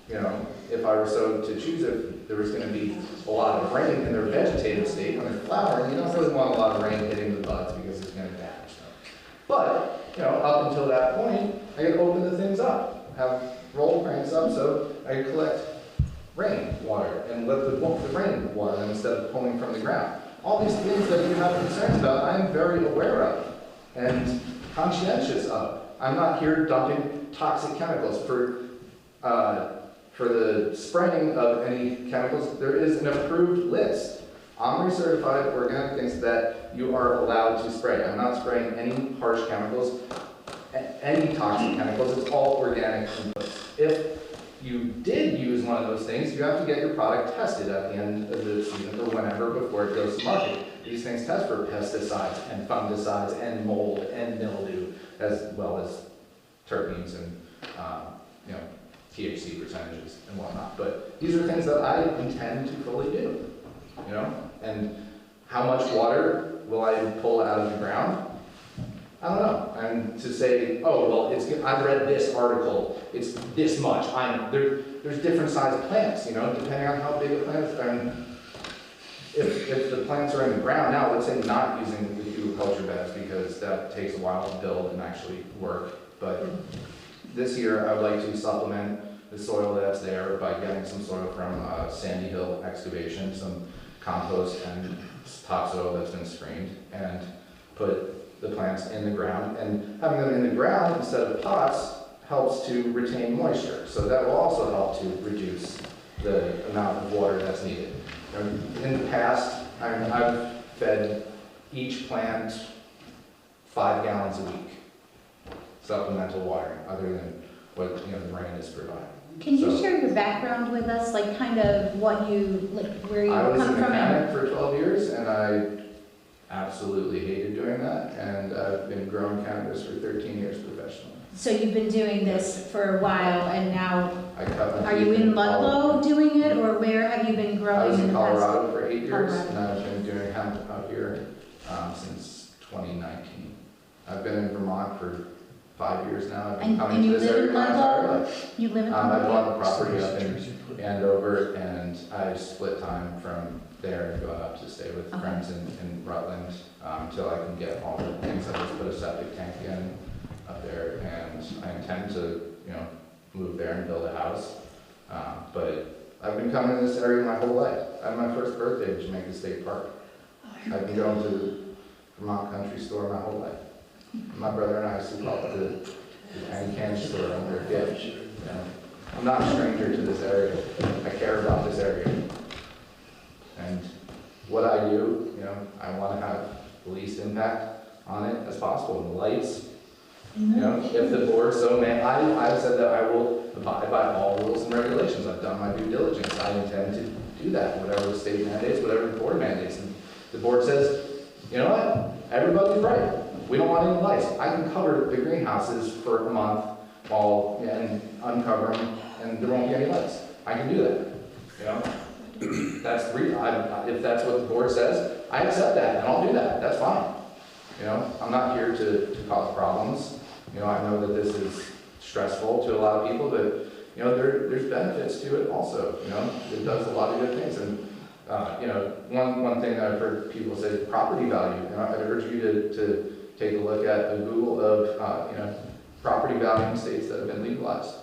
If I were so to choose, if there was going to be a lot of rain in their vegetative state, when they're flowering, you don't really want a lot of rain hitting the buds because it's going to damage them. But, up until that point, I can open the things up. Have roll cranes up so I can collect rain water and let the rain water them instead of pulling from the ground. All these things that you have concerns about, I'm very aware of and conscientious of. I'm not here dumping toxic chemicals for the spraying of any chemicals. There is an approved list, OMRI certified organic things that you are allowed to spray. I'm not spraying any harsh chemicals, any toxic chemicals. It's all organic inputs. If you did use one of those things, you have to get your product tested at the end of the season or whenever before it goes to market. These things test for pesticides and fungicides and mold and mildew, as well as terpenes and you know, THC percentages and whatnot. But these are things that I intend to fully do, you know? And how much water will I pull out of the ground? I don't know. And to say, oh, well, I read this article, it's this much. There's different sized plants, you know, depending on how big a plant is. And if the plants are in the ground now, let's say not using the dual culture beds because that takes a while to build and actually work. But this year, I would like to supplement the soil that's there by getting some soil from Sandy Hill excavation, some compost and topsoil that's been screened, and put the plants in the ground. And having them in the ground instead of pots helps to retain moisture. So that will also help to reduce the amount of water that's needed. In the past, I've fed each plant 5 gallons a week, supplemental watering, other than what the rain is providing. Can you share your background with us, like kind of what you, like where you I was come a from? mechanic for 12 years, and I absolutely hated doing that, and I've been growing cannabis for 13 years professionally. So you've been doing this for a while, and now are you in in Ludlow doing it, or where have you been growing? I was in the past? Colorado for 8 years, Colorado. and I've been doing hemp out here since 2019. I've been in Vermont for 5 years now. I've been coming and to you this live area in my entire Ludlow? life. You live in I Ludlow? bought the property up in Andover, and I split time from there and go up to stay with friends in Rutland until I can get all the things. I just put a septic tank in up there, and I intend to, move there and build a house. But I've been coming to this area my whole life. I had my first birthday in Jamaica State Park. I've been going to the Vermont Country Store my whole life. My brother and I used to call it the penny candy store on their gift. I'm not a stranger to this area. I care about this area. And what I do, I want to have the least impact on it as possible. The lights, if the board so may, I've said that I will abide by all rules and regulations. I've done my due diligence. I intend to do that, whatever the state mandates, whatever the board mandates. And the board says, you know what, everybody's right. We don't want any lights. I can cover the greenhouses for a month and uncover them, and there won't be any lights. I can do that. That's if that's what the board says, I accept that, and I'll do that. That's fine. I'm not here to cause problems. I know that this is stressful to a lot of people, but there's benefits to it also. It does a lot of good things. And one thing that I've heard people say is property value. I'd urge you to take a look at a Google of property value in states that have been legalized.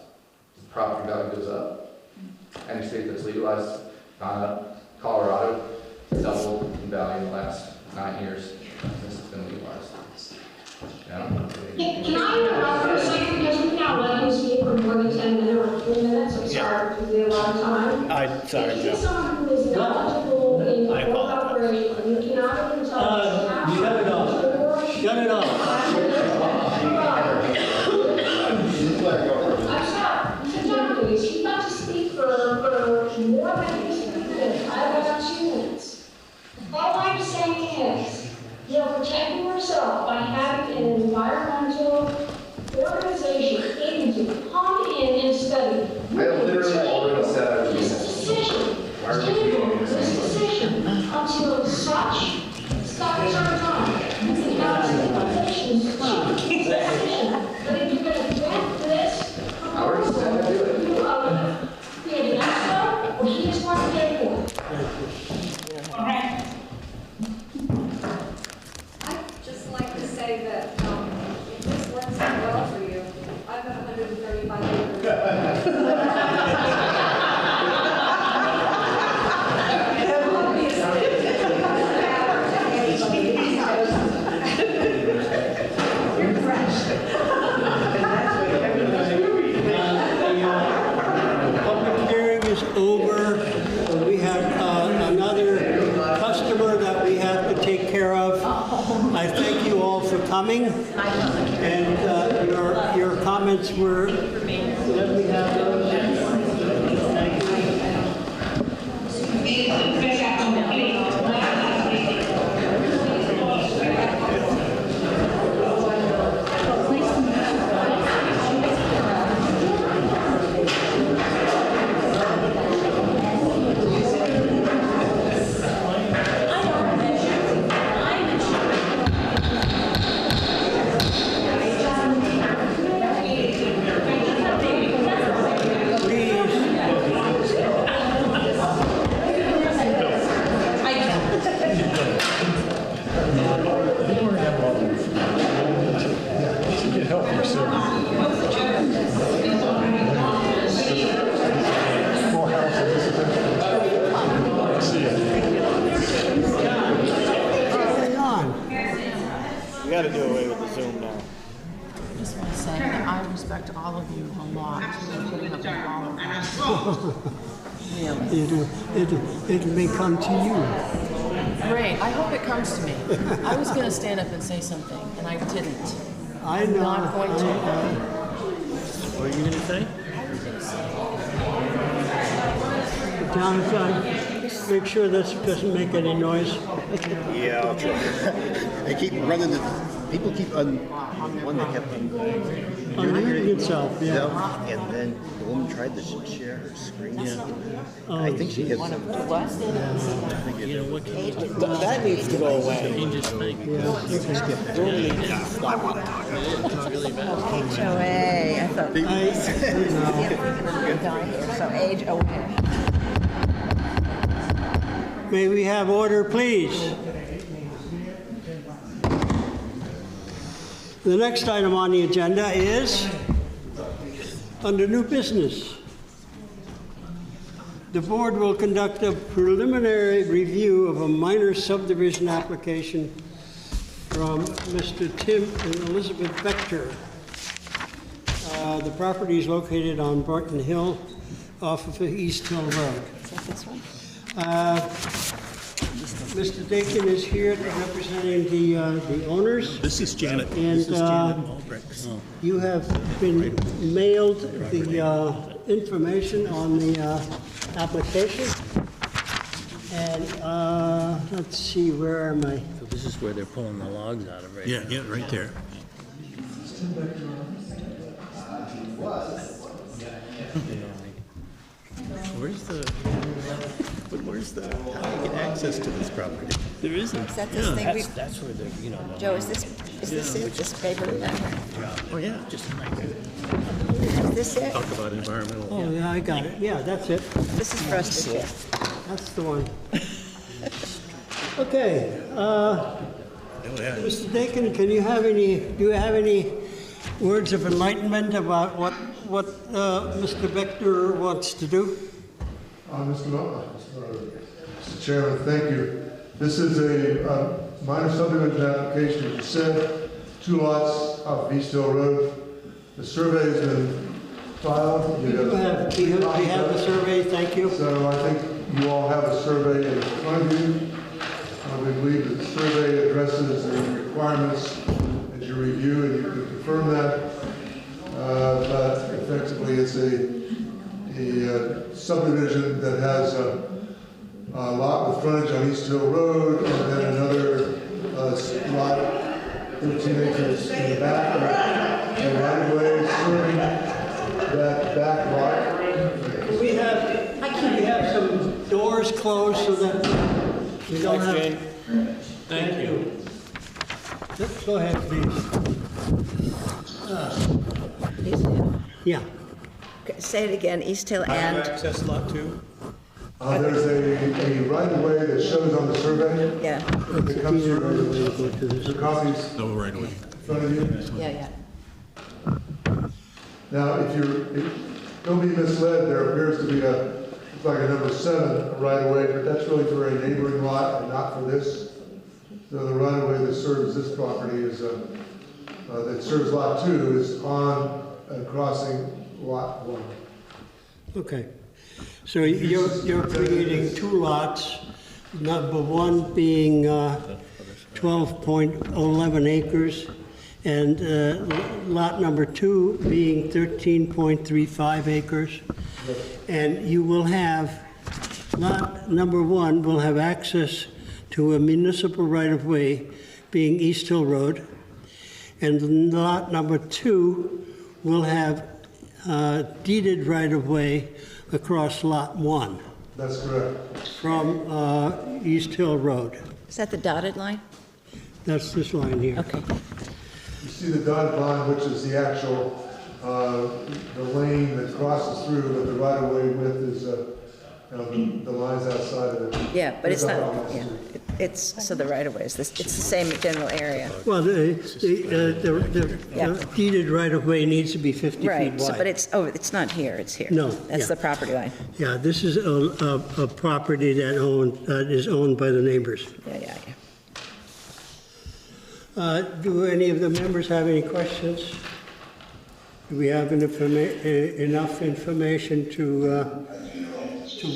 The property value goes up. Any state that's legalized, gone up. Colorado doubled in value in the last 9 years since it's been legalized. Can I interrupt for a second, because we now let you speak for more than 10 minutes or 3 minutes, I'm sorry, because we have a lot of time. Sorry, If you're someone who is knowledgeable in the world operation, you cannot even tell us. Shut it off. Shut it off. I'm sorry, sit down please, you got to speak for more than 3 minutes, I have about 2 minutes. All I'm saying is, you're protecting yourself by having an environmental organization able to come in and study. I literally already said I would do This this. decision, this decision, until such studies are done, the council positions this decision. But if you're going to grant this, I already said I'd do it. you are creating extra, or he is going to pay for it. All right. I'd just like to say that if this works out well for you, I've got 135 acres. Public hearing is over. We have another customer that we have to take care of. I thank you all for coming, and your comments were, let me have those. gotta do away with the Zoom now. I just want to say that I respect all of you a lot for putting up with all of that. Really. It may come to you. Great. I hope it comes to me. I was going to stand up and say something, and I didn't. I know. I'm not going to. What are you gonna say? Jonathan, make sure this doesn't make any noise. Yeah, I'll try. I keep running the, people keep one that kept Unmuting itself, yeah. And then the woman tried to share her screen. Oh, I think she hit some. That needs to go away. HOA, I thought. So age aware. May we have order, please? The next item on the agenda is under new business. The board will conduct a preliminary review of a minor subdivision application from Mr. Tim and Elizabeth Vector. The property is located on Barton Hill off of East Hill Road. Is that this one? Mr. Dakin is here representing the owners. This is Janet. And you have been mailed the information on the application. And let's see, where am I? So this is where they're pulling the logs out of right now. Yeah, right there. Where's the, how do you get access to this property? There isn't. Is that this thing we? That's where they're, you know. Joe, is this it? This paper? Oh, yeah, just Is this it? talk about environmental. Oh, yeah, I got it. Yeah, that's it. This is for us to see. That's the one. Okay. Mr. Dakin, do you have any words of enlightenment about what Mr. Vector wants to do? Mr. Chairman, thank you. This is a minor subdivision application, as you said, 2 lots off of East Hill Road. The survey has been filed. We have the survey, thank you. So I think you all have a survey in front of you. We believe that the survey addresses the requirements that you review, and you can confirm that. But effectively, it's a subdivision that has a lot with frontage on East Hill Road, and then another lot, 13 acres in the back, and right away serving that back lot. We have some doors closed so that we don't have. Thank you. Go ahead, please. Yeah. Say it again, East Hill and? Access lot 2. There's a right-of-way that shows on the survey. Yeah. That comes through. The copies. No right-of-way. In front of you. Yeah. Now, don't be misled, there appears to be it's like a number 7 right-of-way, but that's really for a neighboring lot and not for this. So the right-of-way that serves this property is, that serves lot 2 is on and crossing lot 1. Okay. So you're creating 2 lots, number 1 being 12.11 acres, and lot number 2 being 13.35 acres. And you will have, lot number 1 will have access to a municipal right-of-way being East Hill Road. And lot number 2 will have deeded right-of-way across lot 1. That's correct. From East Hill Road. Is that the dotted line? That's this line here. Okay. You see the dotted line, which is the actual, the lane that crosses through, but the right-of-way width is, the lines outside of it. Yeah, but it's not, it's, so the right-of-way is this, it's the same general area. Well, the deeded right-of-way needs to be 50 feet Right, wide. so, but it's not here, it's here. No, That's yeah. the property line. Yeah, this is a property that is owned by the neighbors. Yeah. Do any of the members have any questions? Do we have enough information to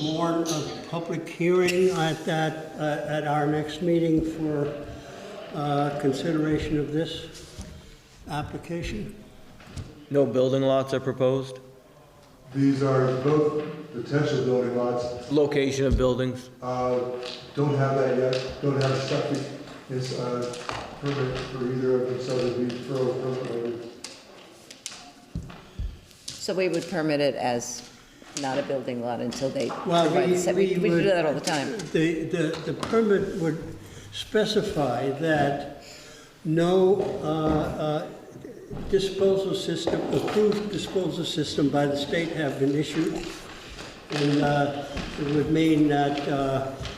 warn a public hearing at our next meeting for consideration of this application? No building lots are proposed? These are both potential building lots. Location of buildings? Don't have that yet, don't have a septic, it's permit for either of them, so it'd be thorough permit. So we would permit it as not a building lot until they Well, provide the set. We do that all the time. The permit would specify that no disposal system, approved disposal system by the state have been issued. And it would mean that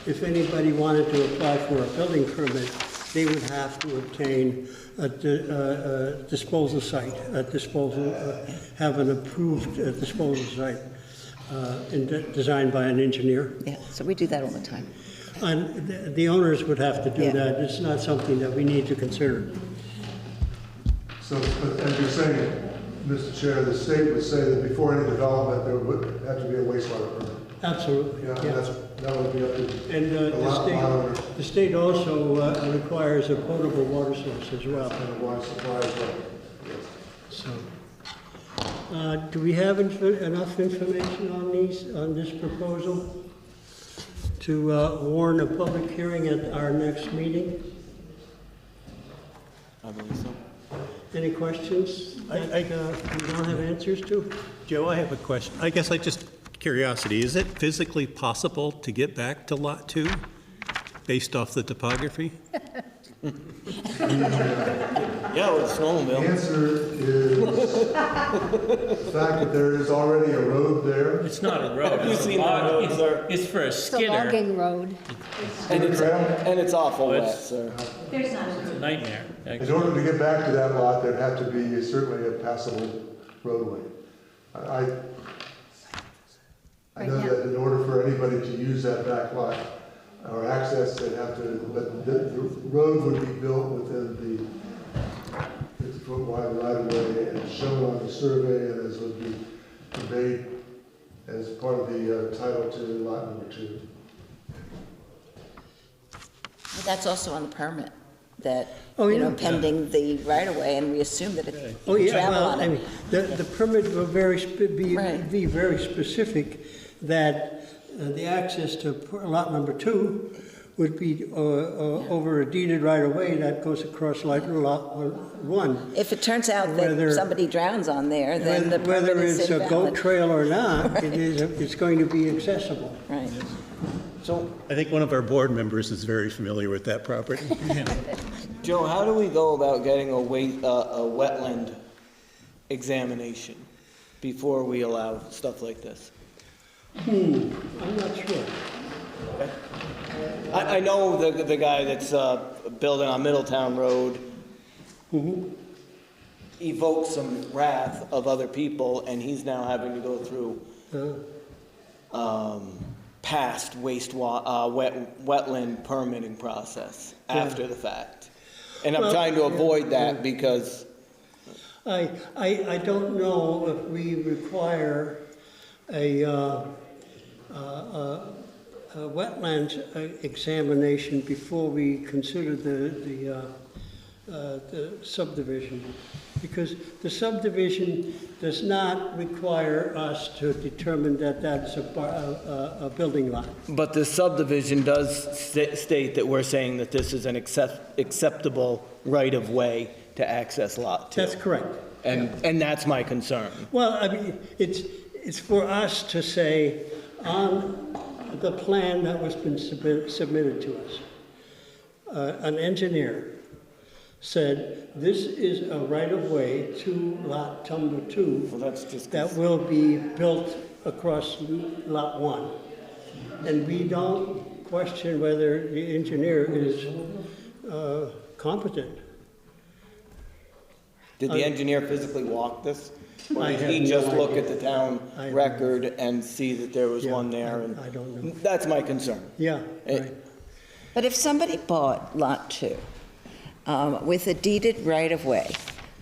if anybody wanted to apply for a building permit, they would have to obtain a disposal site, have an approved disposal site designed by an engineer. Yeah, so we do that all the time. And the owners would have to do that. It's not something that we need to consider. So, but as you're saying, Mr. Chair, the state would say that before any development, there would have to be a wastewater permit. Absolutely. Yeah, Yeah. that would be up to And the state also requires a potable water source as well. And a water supply as well. So, do we have enough information on this proposal to warn a public hearing at our next meeting? I believe so. Any questions that we don't have answers to? Joe, I have a question. I guess curiosity, is it physically possible to get back to Lot 2 based off the topography? Yeah, with a snowmobile. The answer is the fact that there is already a road there. It's not a road. Have you seen that road, sir? It's for a It's a skidder. logging road. And it's awful wet, sir. There's not It's a nightmare. In order to get back to that lot, there'd have to be certainly a passable roadway. I know that in order for anybody to use that back lot or access, they'd have to, but the road would be built within the 50-foot wide right of way and shown on the survey and as would be conveyed as part of the title to lot number 2. But that's also on the permit, that, pending the right-of-way, and we assume that it Oh, can yeah, travel well, on I it. mean, the permit will be very specific that the access to lot number 2 would be over a deeded right-of-way that goes across lot 1. If it turns out that somebody drowns on there, then the permit Whether is it's a invalid. goat trail or not, it's going to be accessible. Right. So I think one of our board members is very familiar with that property. Joe, how do we go about getting a wetland examination before we allow stuff like this? I'm not sure. Okay. I know the guy that's building on Middletown Road evoked some wrath of other people, and he's now having to go through past wetland permitting process after the fact. And I'm trying to avoid that because... I don't know if we require a wetlands examination before we consider the subdivision, because the subdivision does not require us to determine that that's a building lot. But the subdivision does state that we're saying that this is an acceptable right-of-way to access Lot 2. That's correct. And that's my concern. Well, I mean, it's for us to say on the plan that was been submitted to us, an engineer said this is a right-of-way to lot number 2 that will be built across lot 1. And we don't question whether the engineer is competent. Did the engineer physically walk this? Or did he have just no look idea. at the town record and see that there was one there? And I don't know. That's my concern. Yeah, right. But if somebody bought Lot 2 with a deeded right-of-way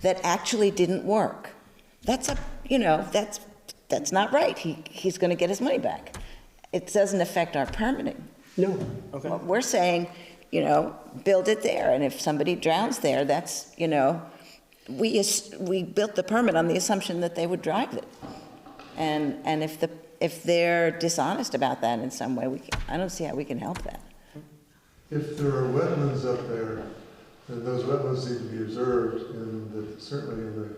that actually didn't work. That's that's not right. He's going to get his money back. It doesn't affect our permitting. No. Okay. We're saying, build it there, and if somebody drowns there, that's, we built the permit on the assumption that they would drive it. And if they're dishonest about that in some way, I don't see how we can help that. If there are wetlands up there, then those wetlands need to be observed certainly in the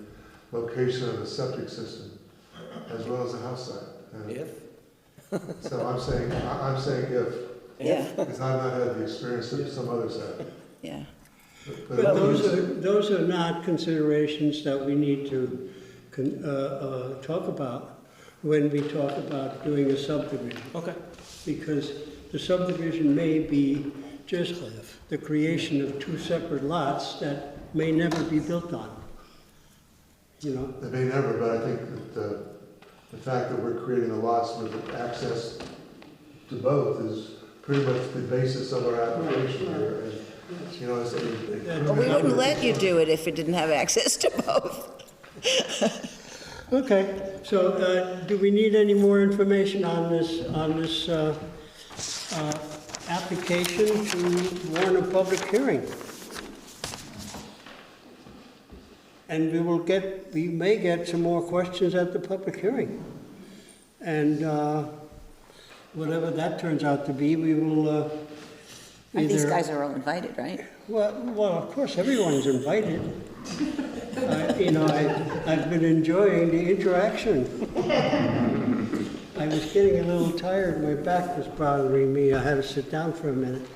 location of the septic system, as well as the house site. If? So I'm saying if. Yeah. Because I've not had the experience that some others have. Yeah. But those are not considerations that we need to talk about when we talk about doing a subdivision. Okay. Because the subdivision may be just the creation of two separate lots that may never be built on. They may never, but I think that the fact that we're creating the lots with access to both is pretty much the basis of our application here. And, Well, we wouldn't let you do it if it didn't have access to both. Okay, so do we need any more information on this application to warn a public hearing? And we may get some more questions at the public hearing. And whatever that turns out to be, we will And these guys are all invited, right? Well, of course, everyone's invited. I've been enjoying the interaction. I was getting a little tired. My back was bothering me. I had to sit down for a minute.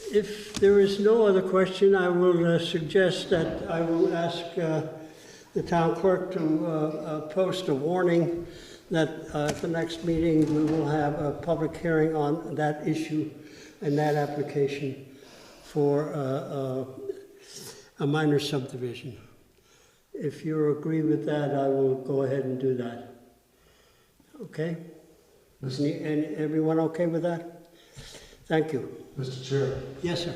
If there is no other question, I will suggest that I will ask the town clerk to post a warning that at the next meeting we will have a public hearing on that issue and that application for a minor subdivision. If you agree with that, I will go ahead and do that. Okay? And everyone okay with that? Thank you. Mr. Chair. Yes, sir.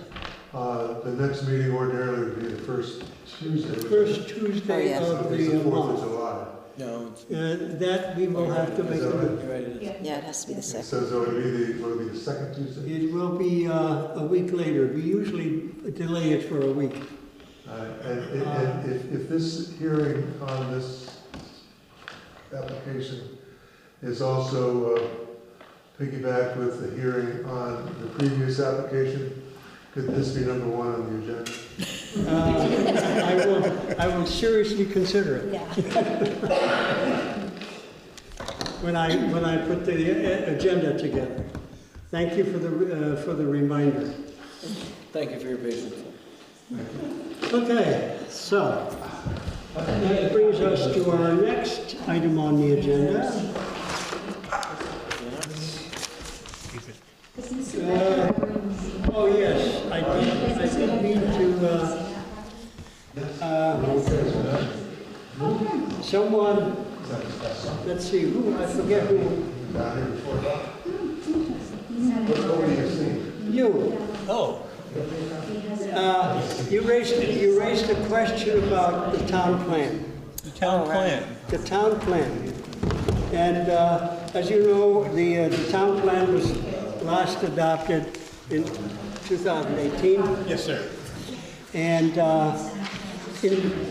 The next meeting ordinarily would be the first Tuesday. First Tuesday of the 4th of month. July. No. That we will have to make Yeah, it has to be the second. So will it be the second Tuesday? It will be a week later. We usually delay it for a week. And if this hearing on this application is also piggybacked with the hearing on the previous application, could this be number one on the agenda? I will seriously consider it. when I put the agenda together. Thank you for the reminder. Thank you for your patience. Okay, so that brings us to our next item on the agenda. Oh yes, I did need to, someone, let's see, who, I forget who. You. Oh. You raised a question about the town plan. The town plan. The town plan. And as you know, the town plan was last adopted in 2018. Yes, sir. And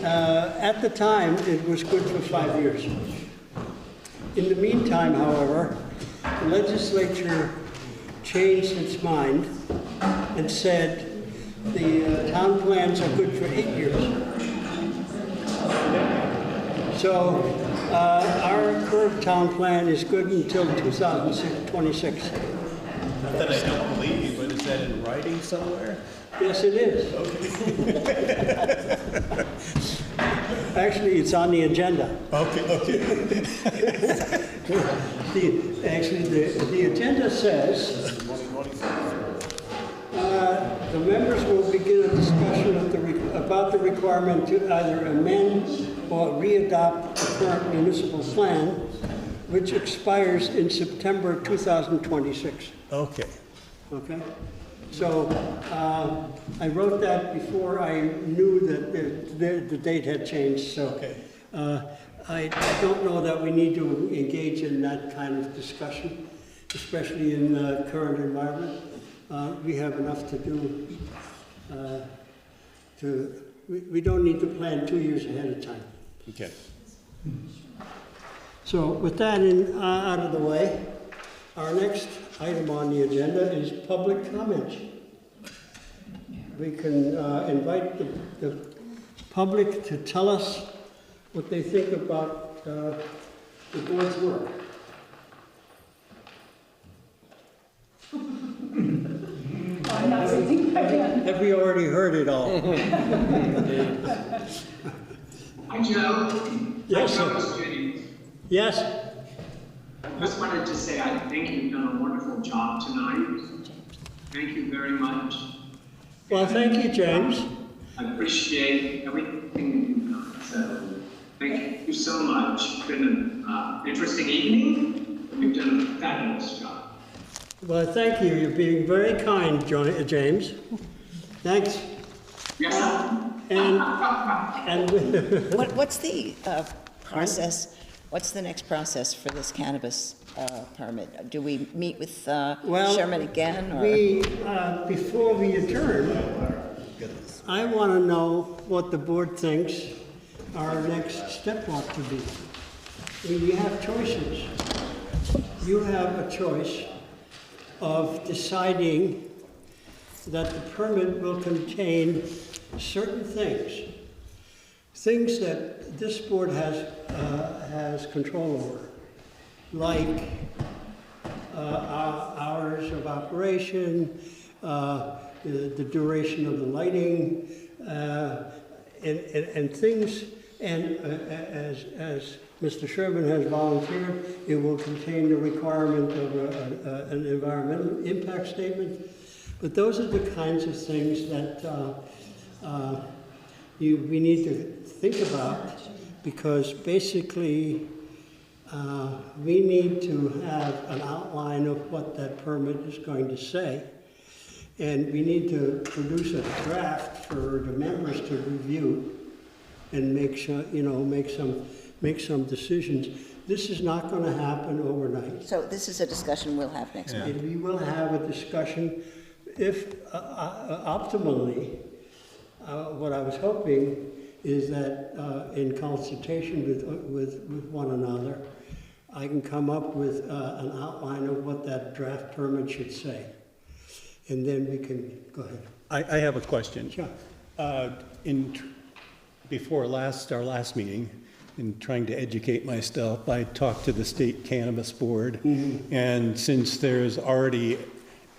at the time, it was good for 5 years. In the meantime, however, the legislature changed its mind and said the town plans are good for 8 years. So our current town plan is good until 2026. Not that I don't believe you, but is that in writing somewhere? Yes, it is. Okay. Actually, it's on the agenda. Okay. The agenda says the members will begin a discussion about the requirement to either amend or re-adopt the current municipal plan, which expires in September 2026. Okay. Okay? So I wrote that before I knew that the date had changed, so I don't know that we need to engage in that kind of discussion, especially in the current environment. We have enough to do. We don't need to plan 2 years ahead of time. Okay. So with that out of the way, our next item on the agenda is public comments. We can invite the public to tell us what they think about the board's work. Have we already heard it all? Hi, Joe. Yes, Hi, sir. Joe, it's James. Yes. I just wanted to say I think you've done a wonderful job tonight. Thank you very much. Well, thank you, James. I appreciate everything that you've done. So thank you so much. It's been an interesting evening. You've done a fabulous job. Well, thank you. You're being very kind, James. Thanks. Yes, And What's the process? What's the next process for this cannabis permit? Do we meet with Sherman again? Or? Before we adjourn, I want to know what the board thinks our next step ought to be. We have choices. You have a choice of deciding that the permit will contain certain things that this board has control over, like hours of operation, the duration of the lighting, and things. And as Mr. Sherman has volunteered, it will contain the requirement of an environmental impact statement. But those are the kinds of things that we need to think about, because basically we need to have an outline of what that permit is going to say. And we need to produce a draft for the members to review and make sure, make some decisions. This is not going to happen overnight. So this is a discussion we'll have next month. And we will have a discussion. If optimally, what I was hoping is that in consultation with one another, I can come up with an outline of what that draft permit should say. And then we can, go ahead. I have a question. Sure. Before our last meeting, in trying to educate myself, I talked to the state cannabis board, and since there's already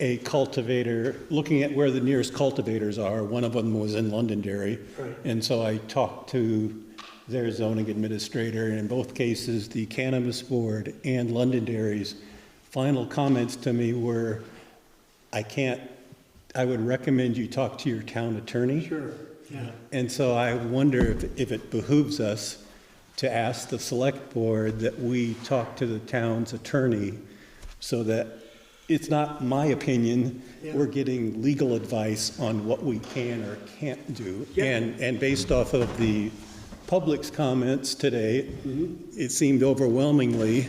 a cultivator, looking at where the nearest cultivators are, one of them was in Londonderry, right. And so I talked to their zoning administrator, and in both cases, the cannabis board and Londonderry's final comments to me were, I would recommend you talk to your town attorney. Sure. Yeah. And so I wonder if it behooves us to ask the select board that we talk to the town's attorney, so that it's not my opinion, we're getting legal advice on what we can or can't do. Yeah. And based off of the public's comments today, it seemed overwhelmingly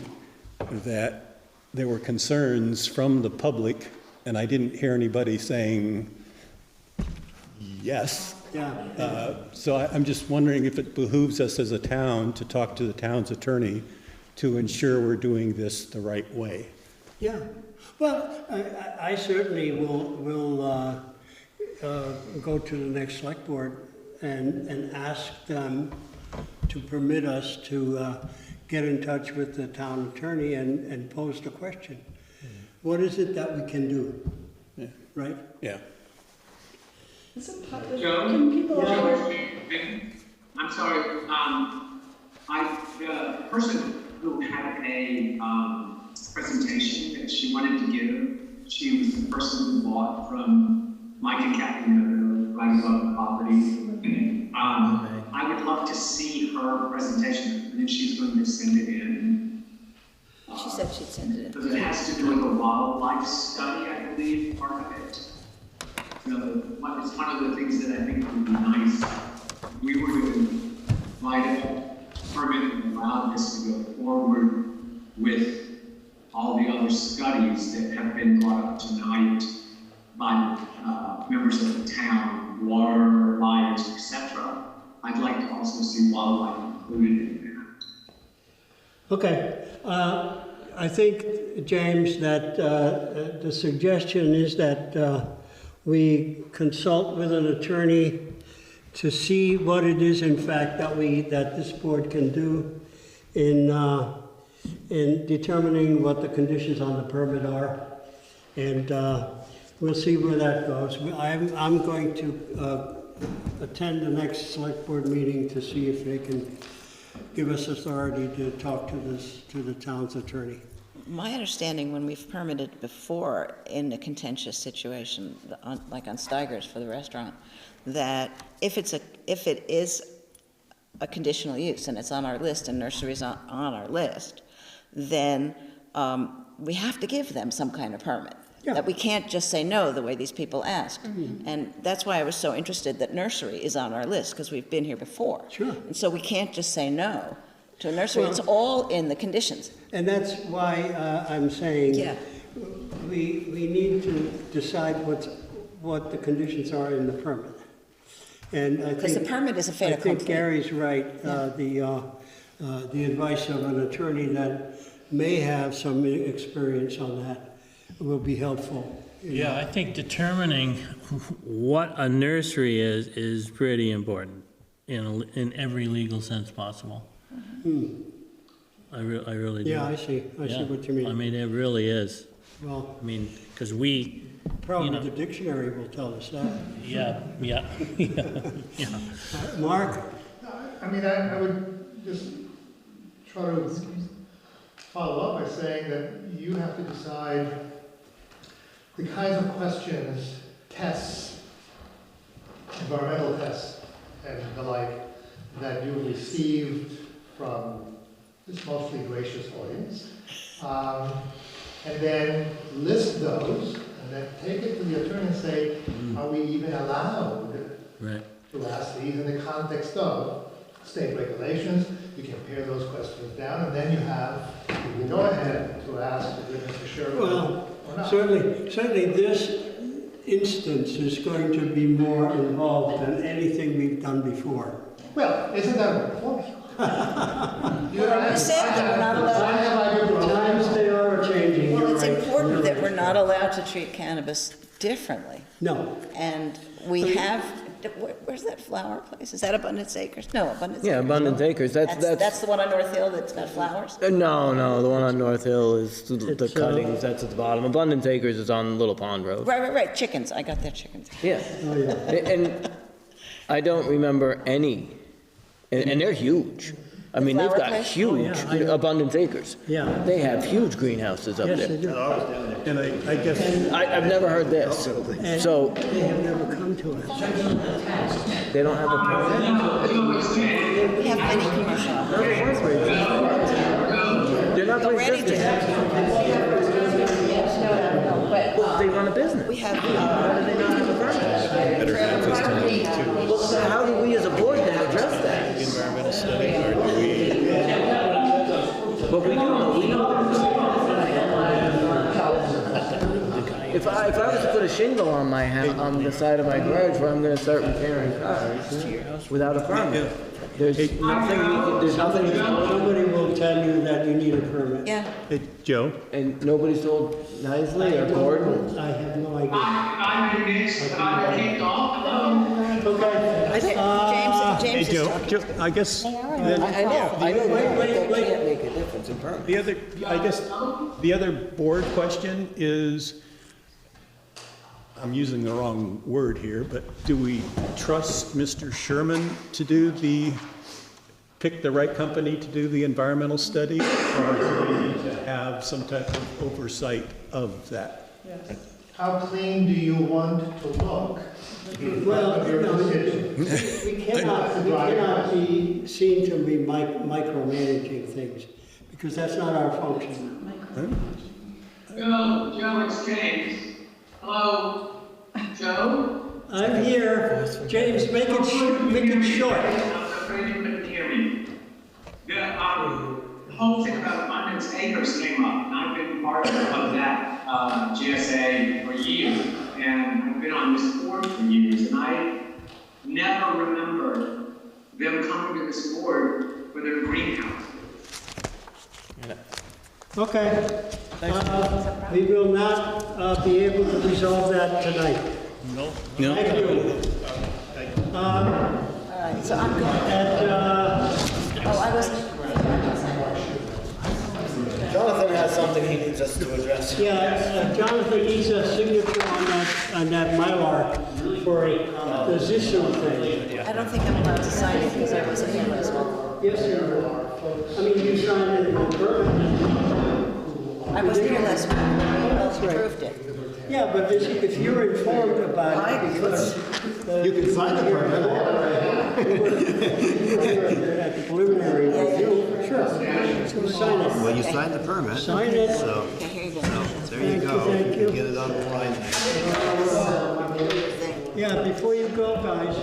that there were concerns from the public, and I didn't hear anybody saying yes. Yeah. So I'm just wondering if it behooves us as a town to talk to the town's attorney to ensure we're doing this the right way. Yeah. Well, I certainly will go to the next select board and ask them to permit us to get in touch with the town attorney and pose the question. What is it that we can do? Yeah. Right? Yeah. Joe? Can people I'm sorry. The person who had a presentation that she wanted to give, she was the person who bought from Mike and Kathy Noto, right above the property. I would love to see her presentation, and then she's going to send it in. She said she'd send it in. Because it has to do with a wildlife study, I believe, part of it. It's one of the things that I think would be nice. We were to provide a permit and allow this to go forward with all the other studies that have been brought up tonight by members of the town, water, light, etc. I'd like to also see wildlife included in that. Okay. I think, James, that the suggestion is that we consult with an attorney to see what it is, in fact, that this board can do in determining what the conditions on the permit are, and we'll see where that goes. I'm going to attend the next select board meeting to see if they can give us authority to talk to the town's attorney. My understanding, when we've permitted before in a contentious situation, like on Steiger's for the restaurant, that if it is a conditional use and it's on our list and Nursery's on our list, then we have to give them some kind of permit. Yeah. That we can't just say no the way these people asked. Mm-hmm. And that's why I was so interested that Nursery is on our list, because we've been here before. Sure. And so we can't just say no to a nursery. Well, it's all in the conditions. And that's why I'm saying we need to decide what the conditions are in the permit. And I think, because the permit is a fait accompli. I think Gary's right. Yeah. The advice of an attorney that may have some experience on that will be helpful. Yeah, I think determining what a nursery is pretty important in every legal sense possible. Mm-hmm. I really do. Yeah, I see what you mean. I mean, it really is. Well, I mean, because probably the dictionary will tell us that. Yeah. Mark? I mean, I would just try to follow up by saying that you have to decide the kinds of questions, tests, environmental tests, and the like, that you received from this mostly gracious audience, and then list those, and then take it to the attorney and say, are we even allowed to ask these in the context of state regulations? You can pare those questions down, and then you go ahead to ask Mr. Sherman or not. Certainly this instance is going to be more involved than anything we've done before. Well, isn't that wonderful? You said that we're not allowed. Times they are changing. Well, it's important that we're not allowed to treat cannabis differently. No. And we have. Where's that flower place? Is that Abundance Acres? No, Abundance Acres. Yeah, Abundance Acres. That's the one on North Hill that's got flowers? No, the one on North Hill is the cuttings. That's at the bottom. Abundance Acres is on Little Pond Road. Right. Chickens. I got their chickens. Yeah. Oh, yeah. And I don't remember any. And they're huge. I mean, they've got huge Abundance Acres. Yeah. They have huge greenhouses up there. They do. And I guess I've never heard this. So they have never come to us. They don't have a permit. We have many commercial. They're not doing business. Well, they run a business. We have. How do they not have a permit? Well, so how do we as a board then address that? Environmental study, or do we? But we know. If I was to put a shingle on my house, on the side of my garage where I'm going to start repairing cars without a permit, there's nothing. Somebody will tell you that you need a permit. Yeah. Hey, Joe? And nobody's told Nisley or Gordon? I have no idea. I'm mixed, but I can't talk. Okay. I think James Hey, is talking. Joe, I guess. I know. Wait. Can't make a difference in permit. The other board question is, I'm using the wrong word here, but do we trust Mr. Sherman to pick the right company to do the environmental study, or do we need to have some type of oversight of that? Yes. How clean do you want to look? Well, we cannot be seen to be micromanaging things, because that's not our function. Joe, it's James. Hello, Joe. Joe? I'm here. James, make it short. I'm afraid you couldn't hear me. The whole thing about abundance acres came up, and I've been part of that GSA for years, and I've been on this board for years, and I never remember them coming to this board for their greenhouse. Okay. We will not be able to resolve that tonight. No. Thank you. All right, so I'm going. I wasn't. Jonathan has something he needs us to address. Yeah, Jonathan needs a signature on that Mylar for the Zissou thing. I don't think I'm allowed to sign it because I wasn't here last month. Yes, you are. I mean, you signed it in the permit. I wasn't here last month when we approved it. Yeah, but if you're informed about it, because You can sign the permit. at the preliminary review, sure. So sign it. Well, you signed the permit. Sign it. So, Okay, here you go. there you go. Thank you. Get it on the line. Yeah, before you go, guys,